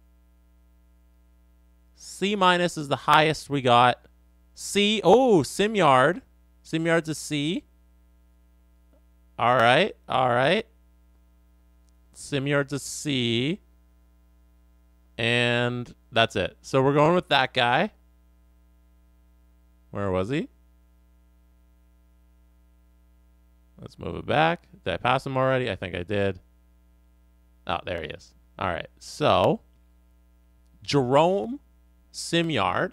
C minus is the highest we got. C. Oh, Simyard. Simyard's a C. All right. All right. Simyard's a C. And that's it. So we're going with that guy. Where was he? Let's move it back. Did I pass him already? I think I did. Oh, there he is. All right. So Jerome Simyard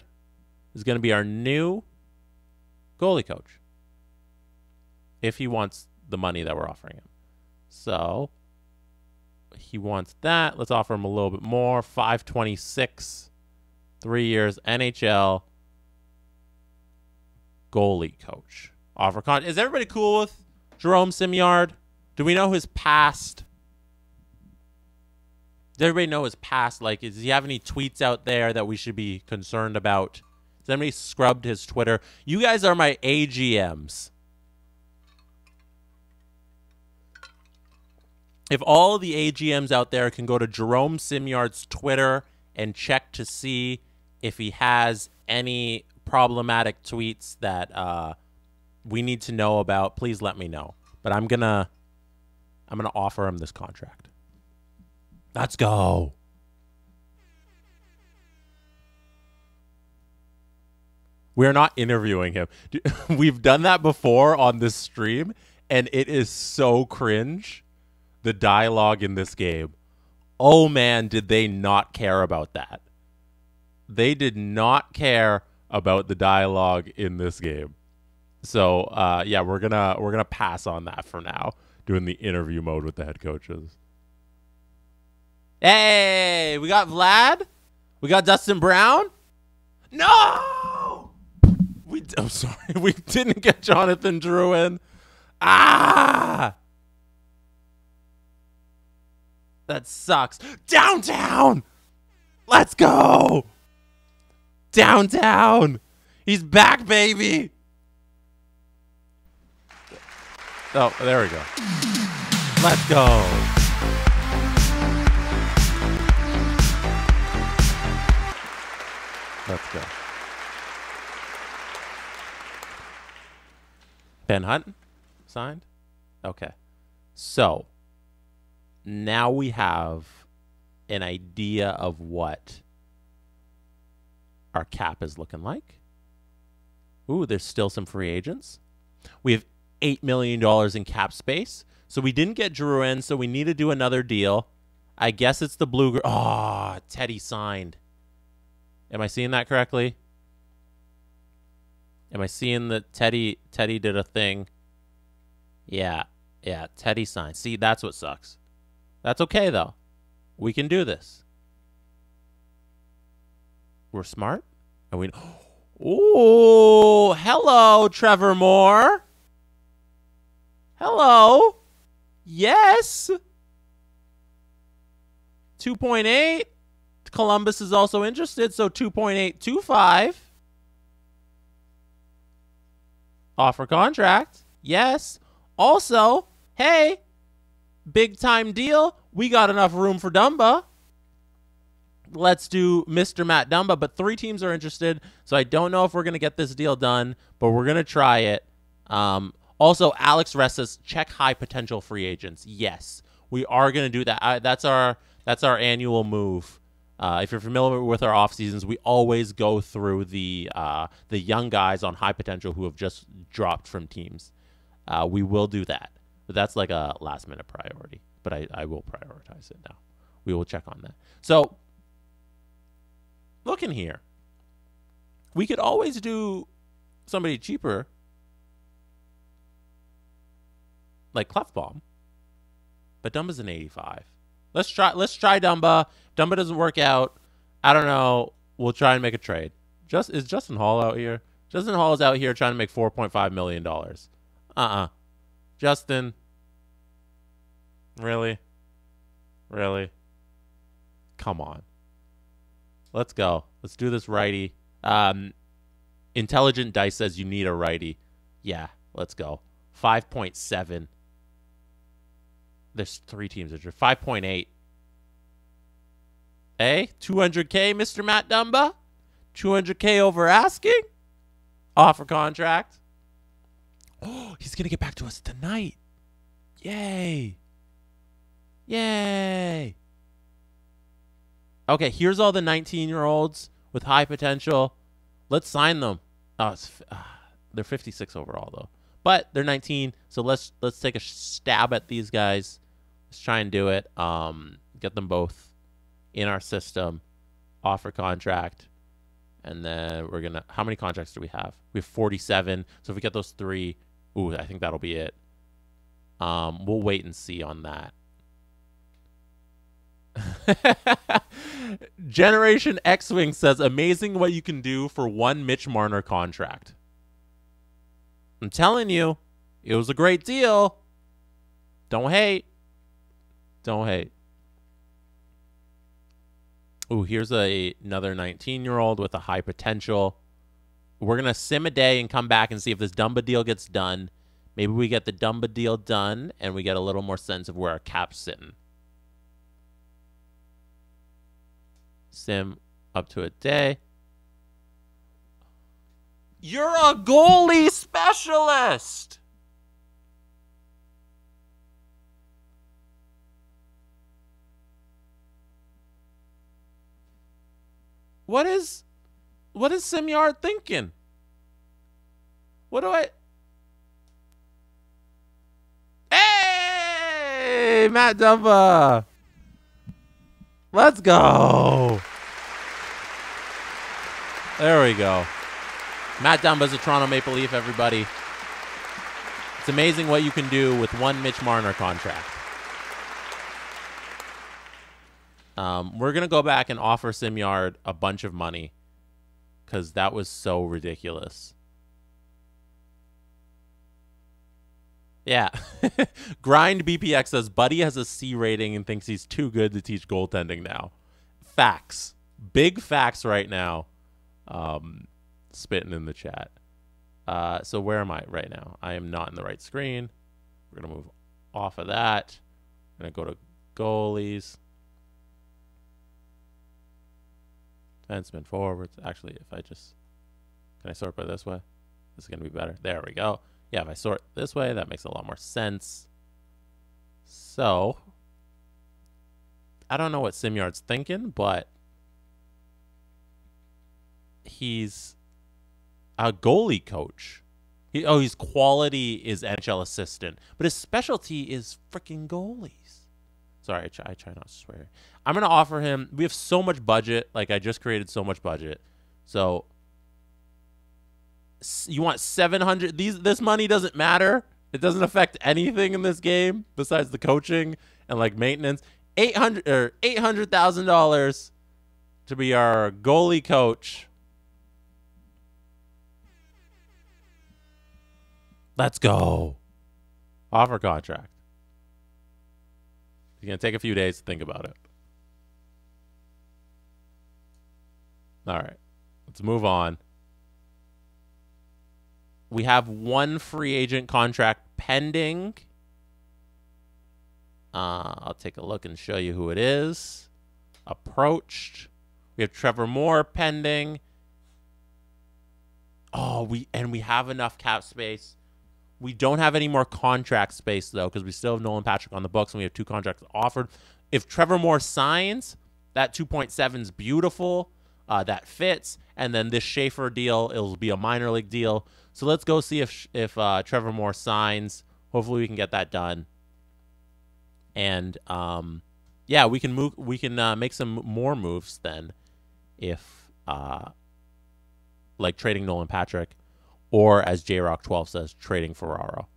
is going to be our new goalie coach if he wants the money that we're offering him. So he wants that. Let's offer him a little bit more. $526, 3 years, NHL goalie coach. Offer con. Is everybody cool with Jerome Simyard? Do we know his past? Does everybody know his past? Like, does he have any tweets out there that we should be concerned about? Has anybody scrubbed his Twitter? You guys are my AGMs. If all of the AGMs out there can go to Jerome Simyard's Twitter and check to see if he has any problematic tweets that we need to know about, please let me know. But I'm gonna offer him this contract. Let's go. We're not interviewing him. We've done that before on this stream, and it is so cringe. The dialogue in this game. Oh, man, did they not care about that. They did not care about the dialogue in this game. So, yeah, we're gonna pass on that for now, doing the interview mode with the head coaches. Hey, we got Vlad. We got Dustin Brown. No! I'm sorry. We didn't get Jonathan Drouin. Ah! That sucks. Downtown! Let's go! Downtown! He's back, baby! Oh, there we go. Let's go. Let's go. Ben Hutton signed? Okay. So, now we have an idea of what our cap is looking like. Ooh, there's still some free agents. We have $8 million in cap space. So we didn't get Drouin, so we need to do another deal. I guess it's the Blue... Oh, Teddy signed. Am I seeing that correctly? Am I seeing that Teddy did a thing? Yeah, Teddy signed. See, that's what sucks. That's okay, though. We can do this. We're smart. And we... Ooh, hello, Trevor Moore. Hello. Yes. 2.8. Columbus is also interested, so 2.825. Offer contract. Yes. Also, hey, big time deal. We got enough room for Dumba. let's do Mr. Matt Dumba. But 3 teams are interested, so I don't know if we're going to get this deal done, but we're going to try it. Also, Alex Ressas, check high potential free agents. Yes, we are going to do that. That's our annual move. If you're familiar with our off seasons, we always go through the young guys on high potential who have just dropped from teams. We will do that, but that's like a last minute priority. But I will prioritize it now. We will check on that. So, looking here, we could always do somebody cheaper, like Clefbaum, but Dumba's an 85. Let's try Dumba. Dumba doesn't work out. I don't know. We'll try and make a trade. Is Justin Hall out here? Justin Hall is out here trying to make $4.5 million. Justin. Really? Come on. Let's go. Let's do this righty. Intelligent Dice says you need a righty. Yeah, let's go. 5.7. There's 3 teams. 5.8. Hey, 200K, Mr. Matt Dumba? 200K over asking? Offer contract. Oh, he's going to get back to us tonight. Yay. Okay, here's all the 19-year-olds with high potential. Let's sign them. Oh, they're 56 overall, though. But they're 19, so let's take a stab at these guys. Let's try and do it. Get them both in our system. Offer contract. And then we're going to... How many contracts do we have? We have 47. So if we get those 3... Ooh, I think that'll be it. We'll wait and see on that. Generation X-Wing says, amazing what you can do for 1 Mitch Marner contract. I'm telling you, it was a great deal. Don't hate. Ooh, here's another 19-year-old with a high potential. We're going to sim a day and come back and see if this Dumba deal gets done. Maybe we get the Dumba deal done and we get a little more sense of where our cap's sitting. Sim up to a day. You're a goalie specialist. What is Simyard thinking? Hey, Matt Dumba. Let's go. There we go. Matt Dumba's a Toronto Maple Leaf, everybody. It's amazing what you can do with 1 Mitch Marner contract. We're going to go back and offer Simyard a bunch of money because that was so ridiculous. Yeah. Grind BPX says, Buddy has a C rating and thinks he's too good to teach goaltending now. Facts. Big facts right now. Spitting in the chat. So where am I right now? I am not in the right screen. We're going to move off of that. I'm going to go to goalies. Defenseman, forwards. Actually, if I just... Can I sort by this way? This is going to be better. There we go. Yeah, if I sort this way, that makes a lot more sense. So, I don't know what Simyard's thinking, but he's a goalie coach. His quality is NHL assistant, but his specialty is freaking goalies. Sorry, I try not to swear. I'm going to offer him... We have so much budget. Like, I just created so much budget. So... You want 700? This money doesn't matter. It doesn't affect anything in this game besides the coaching and like maintenance. $800,000 to be our goalie coach. Let's go. Offer contract. You're gonna take a few days to think about it. All right, let's move on. We have 1 free agent contract pending. I'll take a look and show you who it is. Approached. We have Trevor Moore pending. Oh, we have enough cap space. We don't have any more contract space, though, because we still have Nolan Patrick on the books, and we have 2 contracts offered. If Trevor Moore signs, that 2.7 is beautiful. That fits. And then this Schaefer deal, it'll be a minor league deal. So let's go see if Trevor Moore signs. Hopefully we can get that done. And, yeah, we can move. We can make some more moves then if, like trading Nolan Patrick. Or, as JRock12 says, trading Ferraro.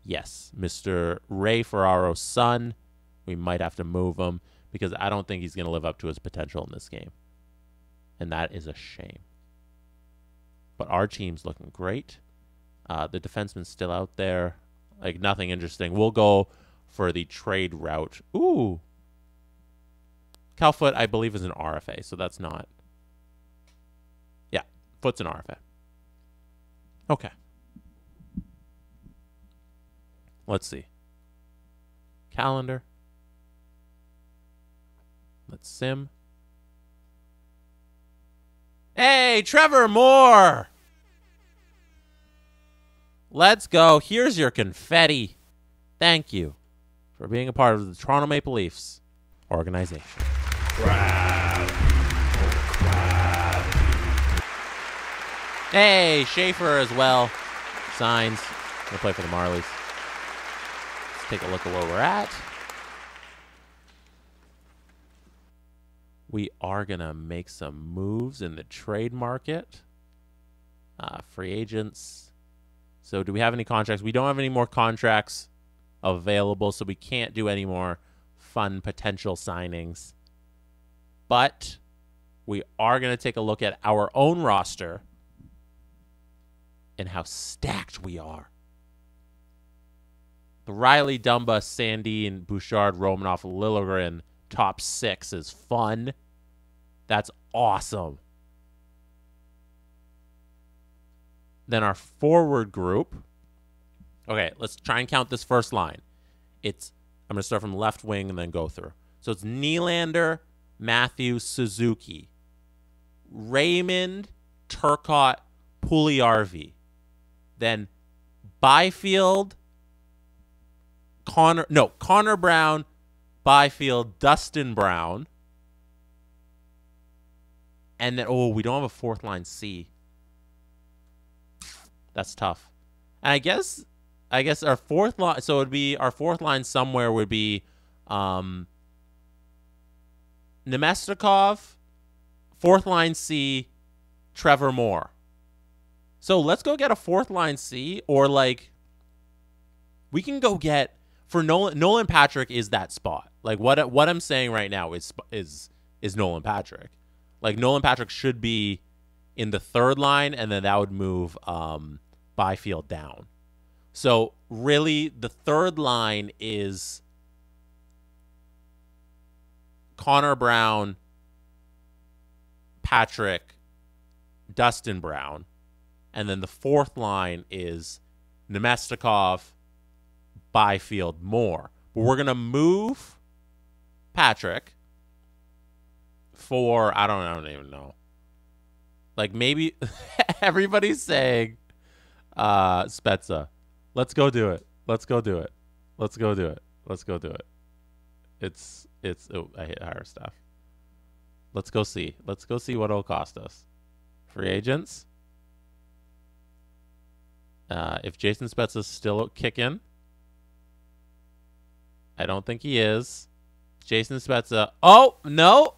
Yes, Mr. Ray Ferraro's son. We might have to move him because I don't think he's going to live up to his potential in this game. And that is a shame. But our team's looking great. The defenseman's still out there. Like, nothing interesting. We'll go for the trade route. Ooh. Calfoot, I believe, is an RFA, so that's not. Yeah, Foot's an RFA. Okay. Let's see. Calendar. Let's sim. Hey, Trevor Moore! Let's go. Here's your confetti. Thank you for being a part of the Toronto Maple Leafs organization. Hey, Schaefer as well. Signs. Gonna play for the Marlies. Let's take a look at where we're at. We are gonna make some moves in the trade market. Free agents. So do we have any contracts? We don't have any more contracts available, so we can't do any more fun potential signings. But we are gonna take a look at our own roster and how stacked we are. The Riley, Dumba, Sandin, Bouchard, Romanoff, Liljegren top 6 is fun. That's awesome. Then our forward group. Okay, let's try and count this first line. I'm going to start from left wing and then go through. So it's Nylander, Matthews, Suzuki, Raymond, Turcotte, Puljujarvi. Then Byfield, Connor Brown, Byfield, Dustin Brown. And then, we don't have a fourth line C. That's tough. And I guess our fourth line, so it would be, our fourth line somewhere would be Nemestikov, fourth line C, Trevor Moore. So let's go get a fourth line C, or like we can go get for Nolan Patrick is that spot. Like what I'm saying right now is Nolan Patrick. Like Nolan Patrick should be in the third line, and then that would move Byfield down. So really, the third line is Connor Brown, Patrick, Dustin Brown. And then the fourth line is Nemestikov, Byfield, Moore. But we're going to move Patrick for, I don't even know. Like maybe everybody's saying Spezza. Let's go do it. Let's go do it. Let's go do it. Let's go do it. I hit higher stuff. Let's go see. Let's go see what it'll cost us. Free agents. If Jason Spezza's still kicking. I don't think he is. Jason Spezza. Oh, no.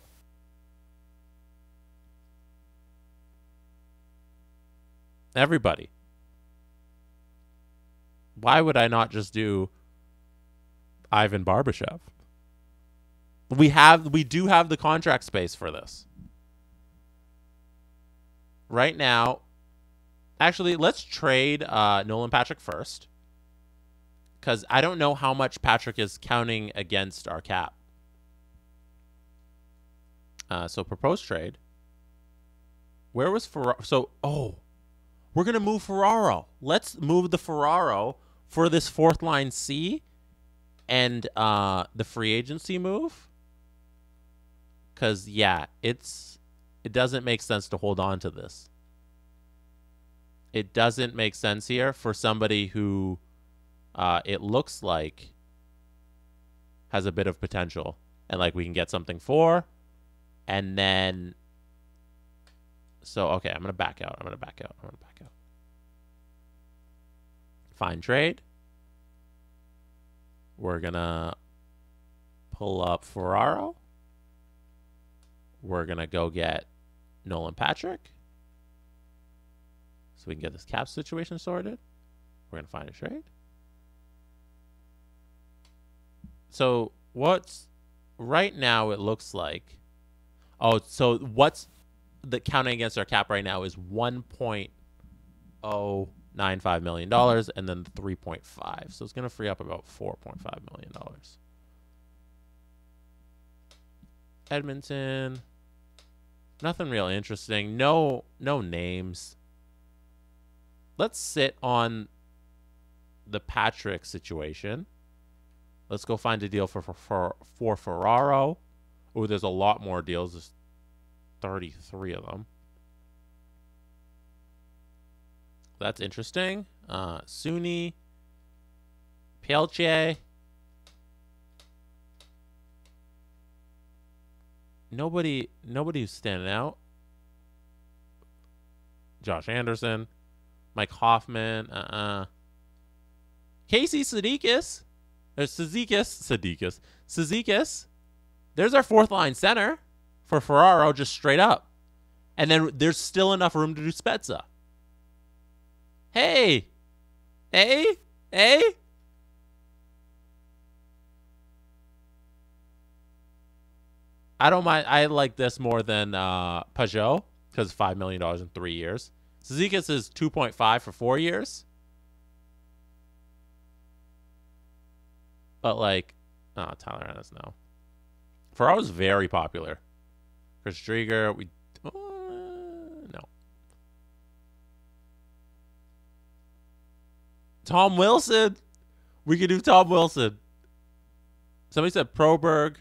Everybody. Why would I not just do Ivan Barbashev? We do have the contract space for this. Right now, actually, let's trade Nolan Patrick first. Because I don't know how much Patrick is counting against our cap. So propose trade. Where was Ferraro? So, we're going to move Ferraro. Let's move the Ferraro for this fourth line C and the free agency move. Because, yeah, it's It doesn't make sense to hold on to this. It doesn't make sense here for somebody who it looks like has a bit of potential. And, like, we can get something for. And then... So, okay, I'm going to back out. Find trade. We're going to pull up Ferraro. We're going to go get Nolan Patrick. So we can get this cap situation sorted. We're going to find a trade. So what's right now it looks like. Oh, so what's the counting against our cap right now is $1.095 million and then 3.5. So it's going to free up about $4.5 million. Edmonton. Nothing really interesting. No names. Let's sit on the Patrick situation. Let's go find a deal for Ferraro. Oh, there's a lot more deals. There's 33 of them. That's interesting. Suni. Pelche. Nobody who's standing out. Josh Anderson. Mike Hoffman. Casey Cizikas. Cizikas. There's our fourth line center for Ferraro, just straight up. And then there's still enough room to do Spezza. Hey. I don't mind. I like this more than Pajot because $5 million in 3 years. Cizikas is 2.5 for 4 years. But, like, Tyler Ennis, no. Ferraro's very popular. Chris Drieger, no. Tom Wilson. We could do Tom Wilson. Somebody said Proberg.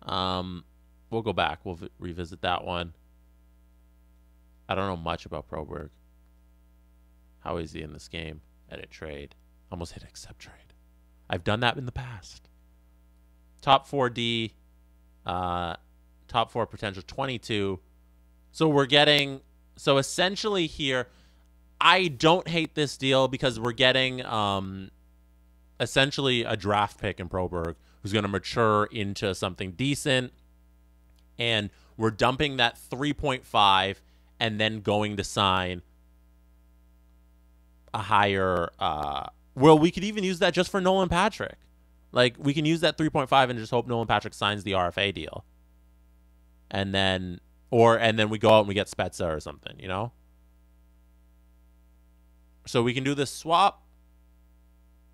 We'll go back. We'll revisit that one. I don't know much about Proberg. How is he in this game? Edit trade. Almost hit accept trade. I've done that in the past. Top 4D. Top 4 potential 22. So we're getting... So essentially here, I don't hate this deal because we're getting essentially a draft pick in Proberg who's going to mature into something decent. And we're dumping that 3.5 and then going to sign a higher... well, we could even use that just for Nolan Patrick. Like, we can use that 3.5 and just hope Nolan Patrick signs the RFA deal. And then... and then we go out and we get Spezza or something, you know? So we can do this swap.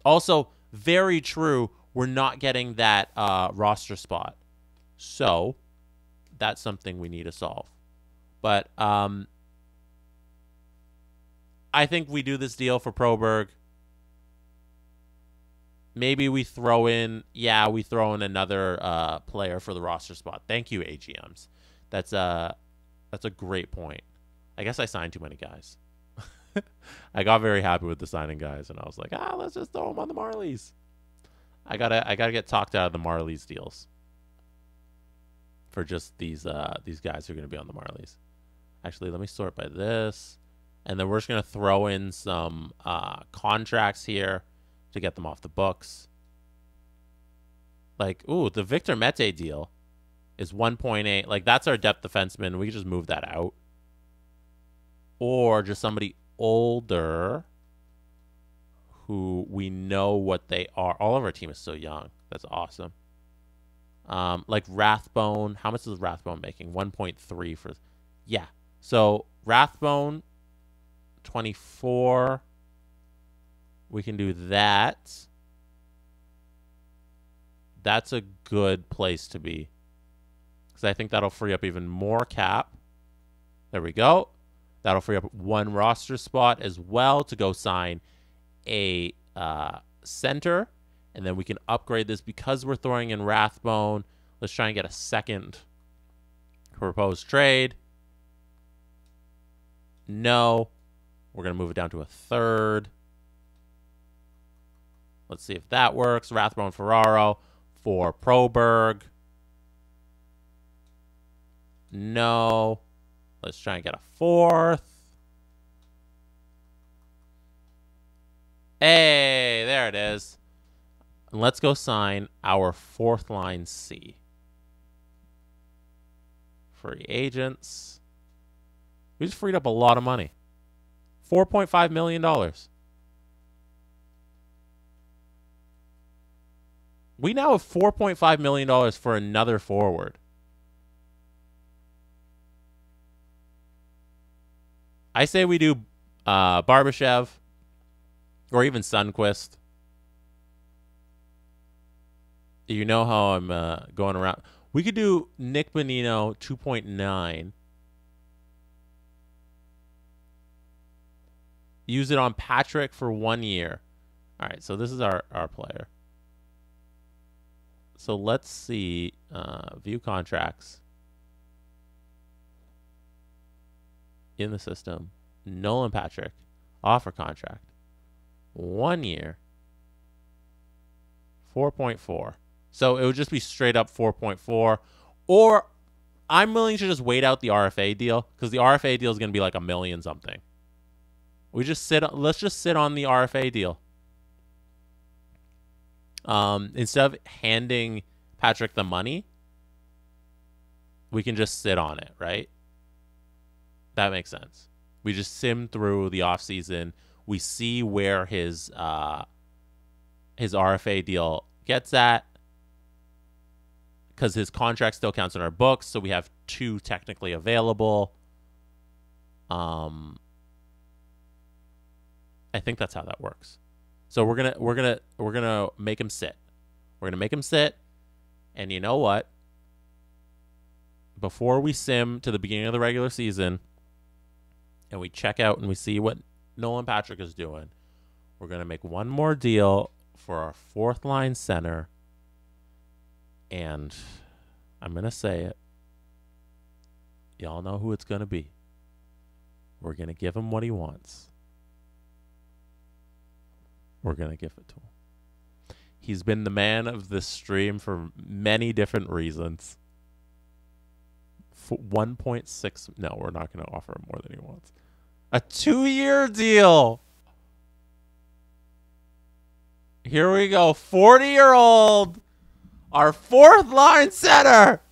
Also, very true, we're not getting that roster spot. So, that's something we need to solve. But I think we do this deal for Proberg. Maybe we throw in... Yeah, we throw in another player for the roster spot. Thank you, A GMs. That's a great point. I guess I signed too many guys. I got very happy with the signing guys, and I was like, let's just throw them on the Marlies. I gotta get talked out of the Marlies deals for just these guys who are gonna be on the Marlies. Actually, let me sort by this, and then we're just gonna throw in some contracts here to get them off the books. Like, ooh, the Victor Mete deal is 1.8. Like, that's our depth defenseman. We can just move that out. Or just somebody older who we know what they are. All of our team is so young. That's awesome. Like Rathbone. How much is Rathbone making? 1.3 for... Yeah. So, Rathbone, 24. We can do that. That's a good place to be. Because I think that'll free up even more cap. There we go. That'll free up one roster spot as well to go sign a center. And then we can upgrade this because we're throwing in Rathbone. Let's try and get a second proposed trade. No. We're going to move it down to a third. Let's see if that works. Rathbone Ferraro for Proberg. No. Let's try and get a fourth. Hey, there it is. And let's go sign our fourth line C. Free agents. We just freed up a lot of money. $4.5 million. We now have $4.5 million for another forward. I say we do Barbashev or even Sundqvist. You know how I'm going around. We could do Nick Bonino 2.9. Use it on Patrick for 1 year. All right, so this is our player. So let's see. View contracts. In the system. Nolan Patrick. Offer contract. 1 year. 4.4. So it would just be straight up 4.4. Or I'm willing to just wait out the RFA deal, because the RFA deal is going to be like $1 million something. We just let's just sit on the RFA deal. Instead of handing Patrick the money, we can just sit on it, right? That makes sense. We just sim through the offseason. We see where his RFA deal gets at, because his contract still counts in our books, so we have 2 technically available. I think that's how that works. So we're gonna make him sit. We're gonna make him sit, and you know what? Before we sim to the beginning of the regular season, and we check out and we see what Nolan Patrick is doing, we're gonna make one more deal for our fourth line center, and I'm gonna say it. Y'all know who it's gonna be. We're gonna give him what he wants. We're going to give it to him. He's been the man of this stream for many different reasons. 1.6. No, we're not going to offer him more than he wants. A 2-year deal. Here we go. 40-year-old. Our fourth line center.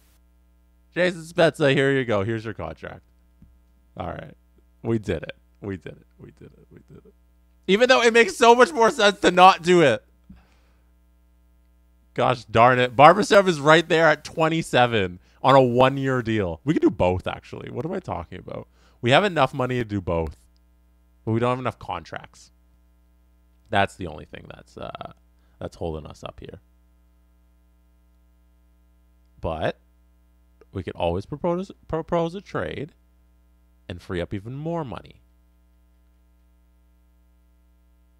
Jason Spezza, here you go. Here's your contract. All right. We did it. We did it. We did it. We did it. Even though it makes so much more sense to not do it. Gosh darn it. Barbashev is right there at 27 on a 1-year deal. We could do both, actually. What am I talking about? We have enough money to do both, but we don't have enough contracts. That's the only thing that's holding us up here. But we could always propose a trade and free up even more money.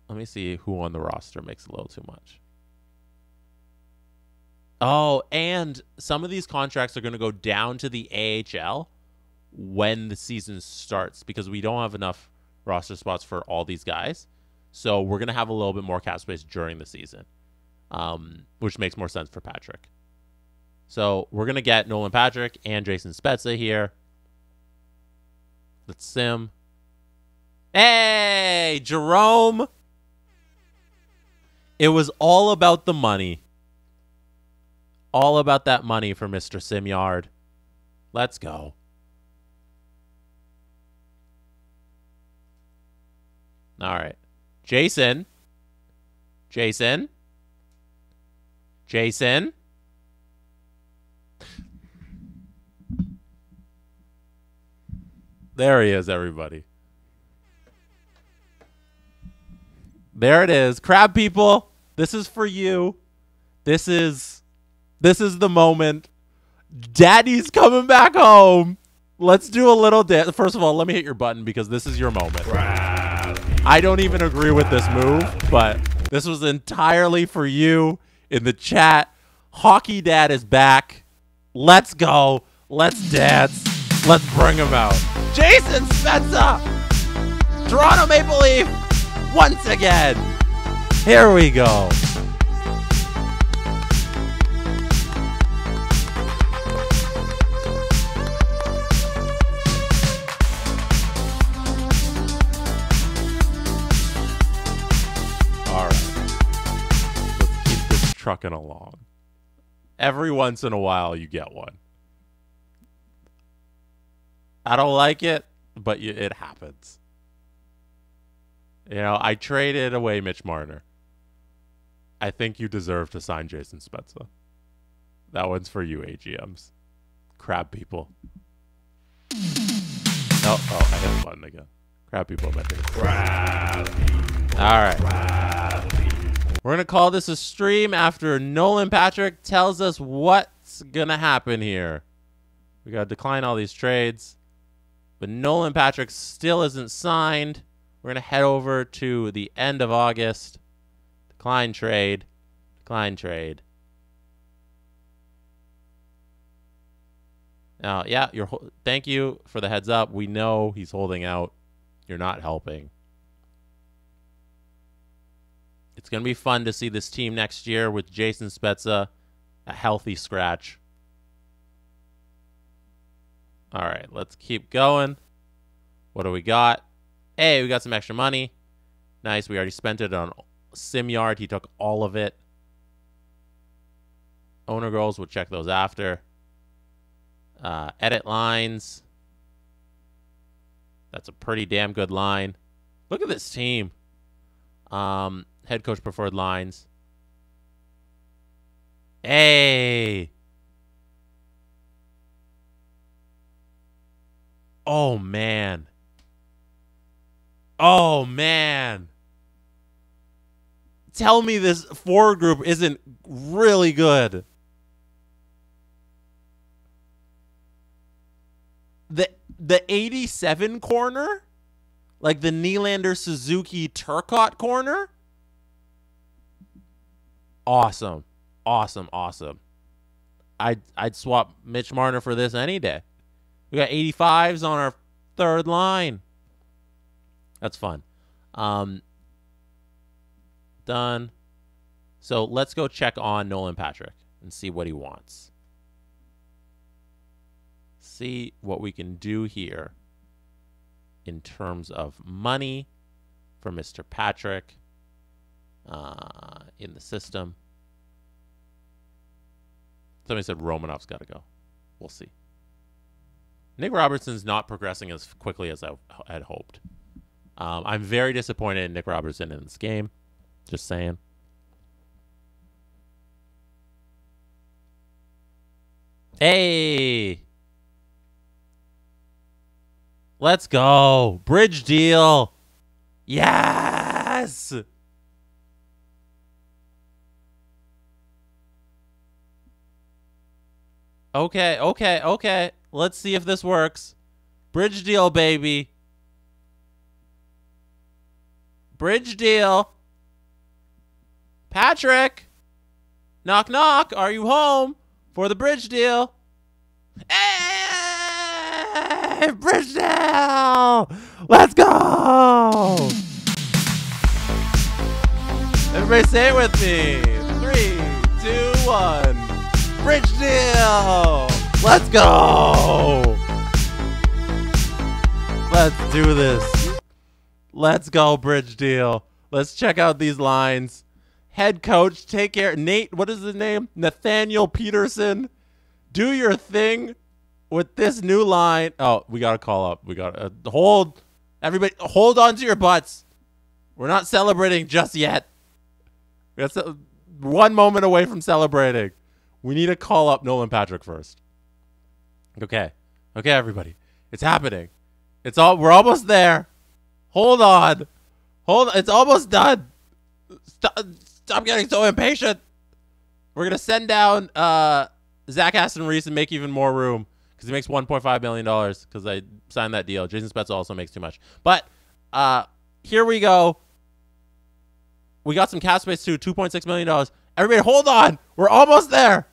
Let me see who on the roster makes a little too much. Oh, and some of these contracts are going to go down to the AHL when the season starts, because we don't have enough roster spots for all these guys. So we're going to have a little bit more cap space during the season, which makes more sense for Patrick. So we're going to get Nolan Patrick and Jason Spezza here. Let's sim. Hey, Jerome. It was all about the money. All about that money for Mr. Simyard. Let's go. All right. Jason. Jason. Jason. There he is, everybody. There it is. Crab people. This is for you. This is the moment. Daddy's coming back home. Let's do a little dance. First of all, let me hit your button because this is your moment. I don't even agree with this move, but this was entirely for you in the chat. Hockey Dad is back. Let's go. Let's dance. Let's bring him out. Jason Spezza. Toronto Maple Leaf once again. Here we go. All right. Let's keep this trucking along. Every once in a while, you get one. I don't like it, but it happens. You know, I traded away Mitch Marner. I think you deserve to sign Jason Spezza. That one's for you, A GMs. Crab people. Oh, I hit the button again. Crab people. Crab people. All right. Crab people. We're going to call this a stream after Nolan Patrick tells us what's going to happen here. We got to decline all these trades. But Nolan Patrick still isn't signed. We're going to head over to the end of August. Decline trade. Decline trade. Now, yeah, thank you for the heads up. We know he's holding out. You're not helping. It's going to be fun to see this team next year with Jason Spezza, a healthy scratch. All right, let's keep going. What do we got? Hey, we got some extra money. Nice. We already spent it on SimYard. He took all of it. Owner goals, we'll check those after. Edit lines. That's a pretty damn good line. Look at this team. Head coach preferred lines. Hey. Oh, man. Oh, man. Tell me this forward group isn't really good. The 87 corner? Like the Nylander, Suzuki, Turcotte corner? Awesome. Awesome, awesome. I'd swap Mitch Marner for this any day. We got 85s on our third line. That's fun. Done. So let's go check on Nolan Patrick and see what he wants. See what we can do here in terms of money for Mr. Patrick in the system. Somebody said Romanov's got to go. We'll see. Nick Robertson's not progressing as quickly as I had hoped. I'm very disappointed in Nick Robertson in this game. Just saying. Hey! Let's go. Bridge deal. Yes! Okay. Let's see if this works. Bridge deal, baby. Bridge deal. Patrick. Knock, knock. Are you home for the bridge deal? Hey, bridge deal. Let's go. Everybody say it with me. 3, 2, 1. Bridge deal. Let's go. Let's do this. Let's go, bridge deal. Let's check out these lines. Head coach, take care. Nate, what is his name? Nathaniel Peterson. Do your thing with this new line. Oh, we got to call up. We got to hold. Everybody, hold on to your butts. We're not celebrating just yet. That's one moment away from celebrating. We need to call up Nolan Patrick first. Okay, everybody. It's happening. We're almost there. Hold on. It's almost done. Stop getting so impatient. We're going to send down Zach Aston Reese and make even more room because he makes $1.5 million because I signed that deal. Jason Spezza also makes too much. But here we go. We got some cap space too, $2.6 million. Everybody hold on. We're almost there.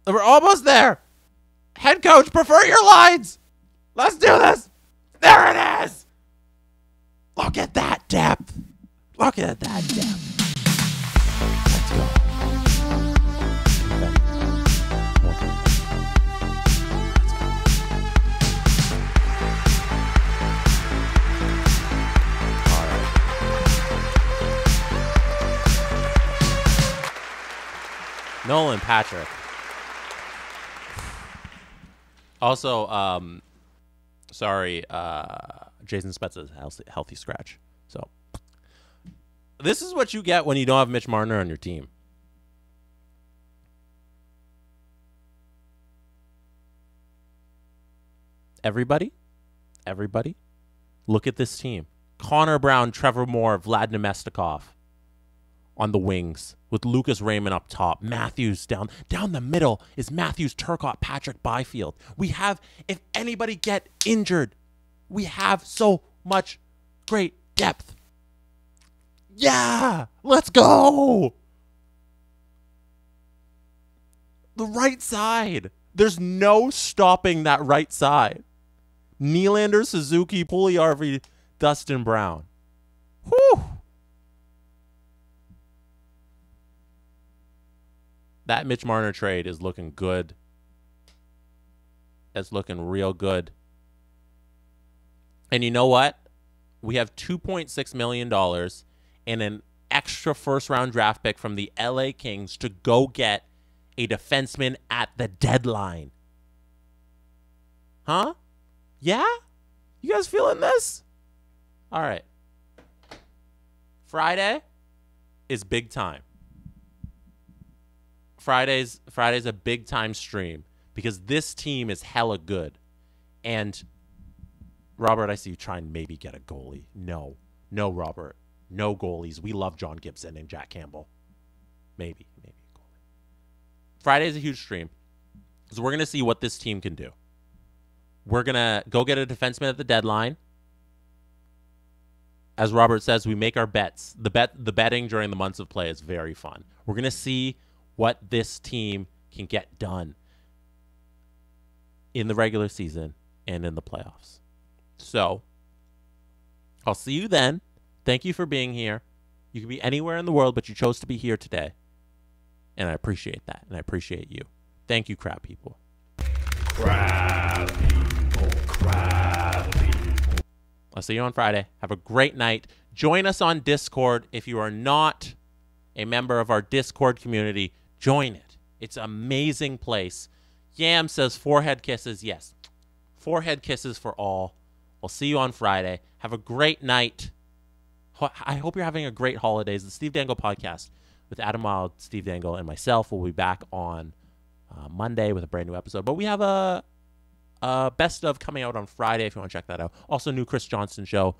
We're almost there. Head coach, prefer your lines. Let's do this. There it is. Look at that depth. Look at that depth. Let's go. All right. Nolan Patrick. Also, sorry, Jason Spezza's healthy scratch. So this is what you get when you don't have Mitch Marner on your team. Everybody, look at this team. Connor Brown, Trevor Moore, Vlad Nemestikov on the wings with Lucas Raymond up top. Matthews down the middle is Matthews, Turcotte, Patrick Byfield. We have, if anybody get injured, we have so much great depth. Yeah, let's go. The right side. There's no stopping that right side. Nylander, Suzuki, Puljujarvi, Dustin Brown. Whew. That Mitch Marner trade is looking good. It's looking real good. And you know what? We have $2.6 million and an extra first-round draft pick from the LA Kings to go get a defenseman at the deadline. Huh? Yeah? You guys feeling this? All right. Friday is big time. Friday's a big time stream because this team is hella good. And Robert, I see you try and maybe get a goalie. No, Robert. No goalies. We love John Gibson and Jack Campbell. Maybe a goalie. Friday's a huge stream. So we're going to see what this team can do. We're going to go get a defenseman at the deadline. As Robert says, we make our bets. The betting during the months of play is very fun. We're going to see what this team can get done in the regular season and in the playoffs. So, I'll see you then. Thank you for being here. You could be anywhere in the world, but you chose to be here today. And I appreciate that, and I appreciate you. Thank you, crab people. Crab people. I'll see you on Friday. Have a great night. Join us on Discord. If you are not a member of our Discord community, join it. It's an amazing place. Yam says forehead kisses. Yes. Forehead kisses for all. We'll see you on Friday. Have a great night. I hope you're having a great holidays. The Steve Dangle Podcast with Adam Wild, Steve Dangle, and myself will be back on Monday with a brand new episode. But we have a best of coming out on Friday if you want to check that out. Also, new Chris Johnston show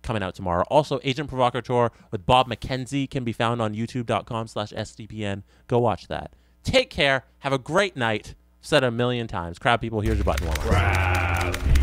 coming out tomorrow. Also, Agent Provocateur with Bob McKenzie can be found on youtube.com/sdpn. Go watch that. Take care. Have a great night. I've said it a million times. Crab people, here's your button. Crab.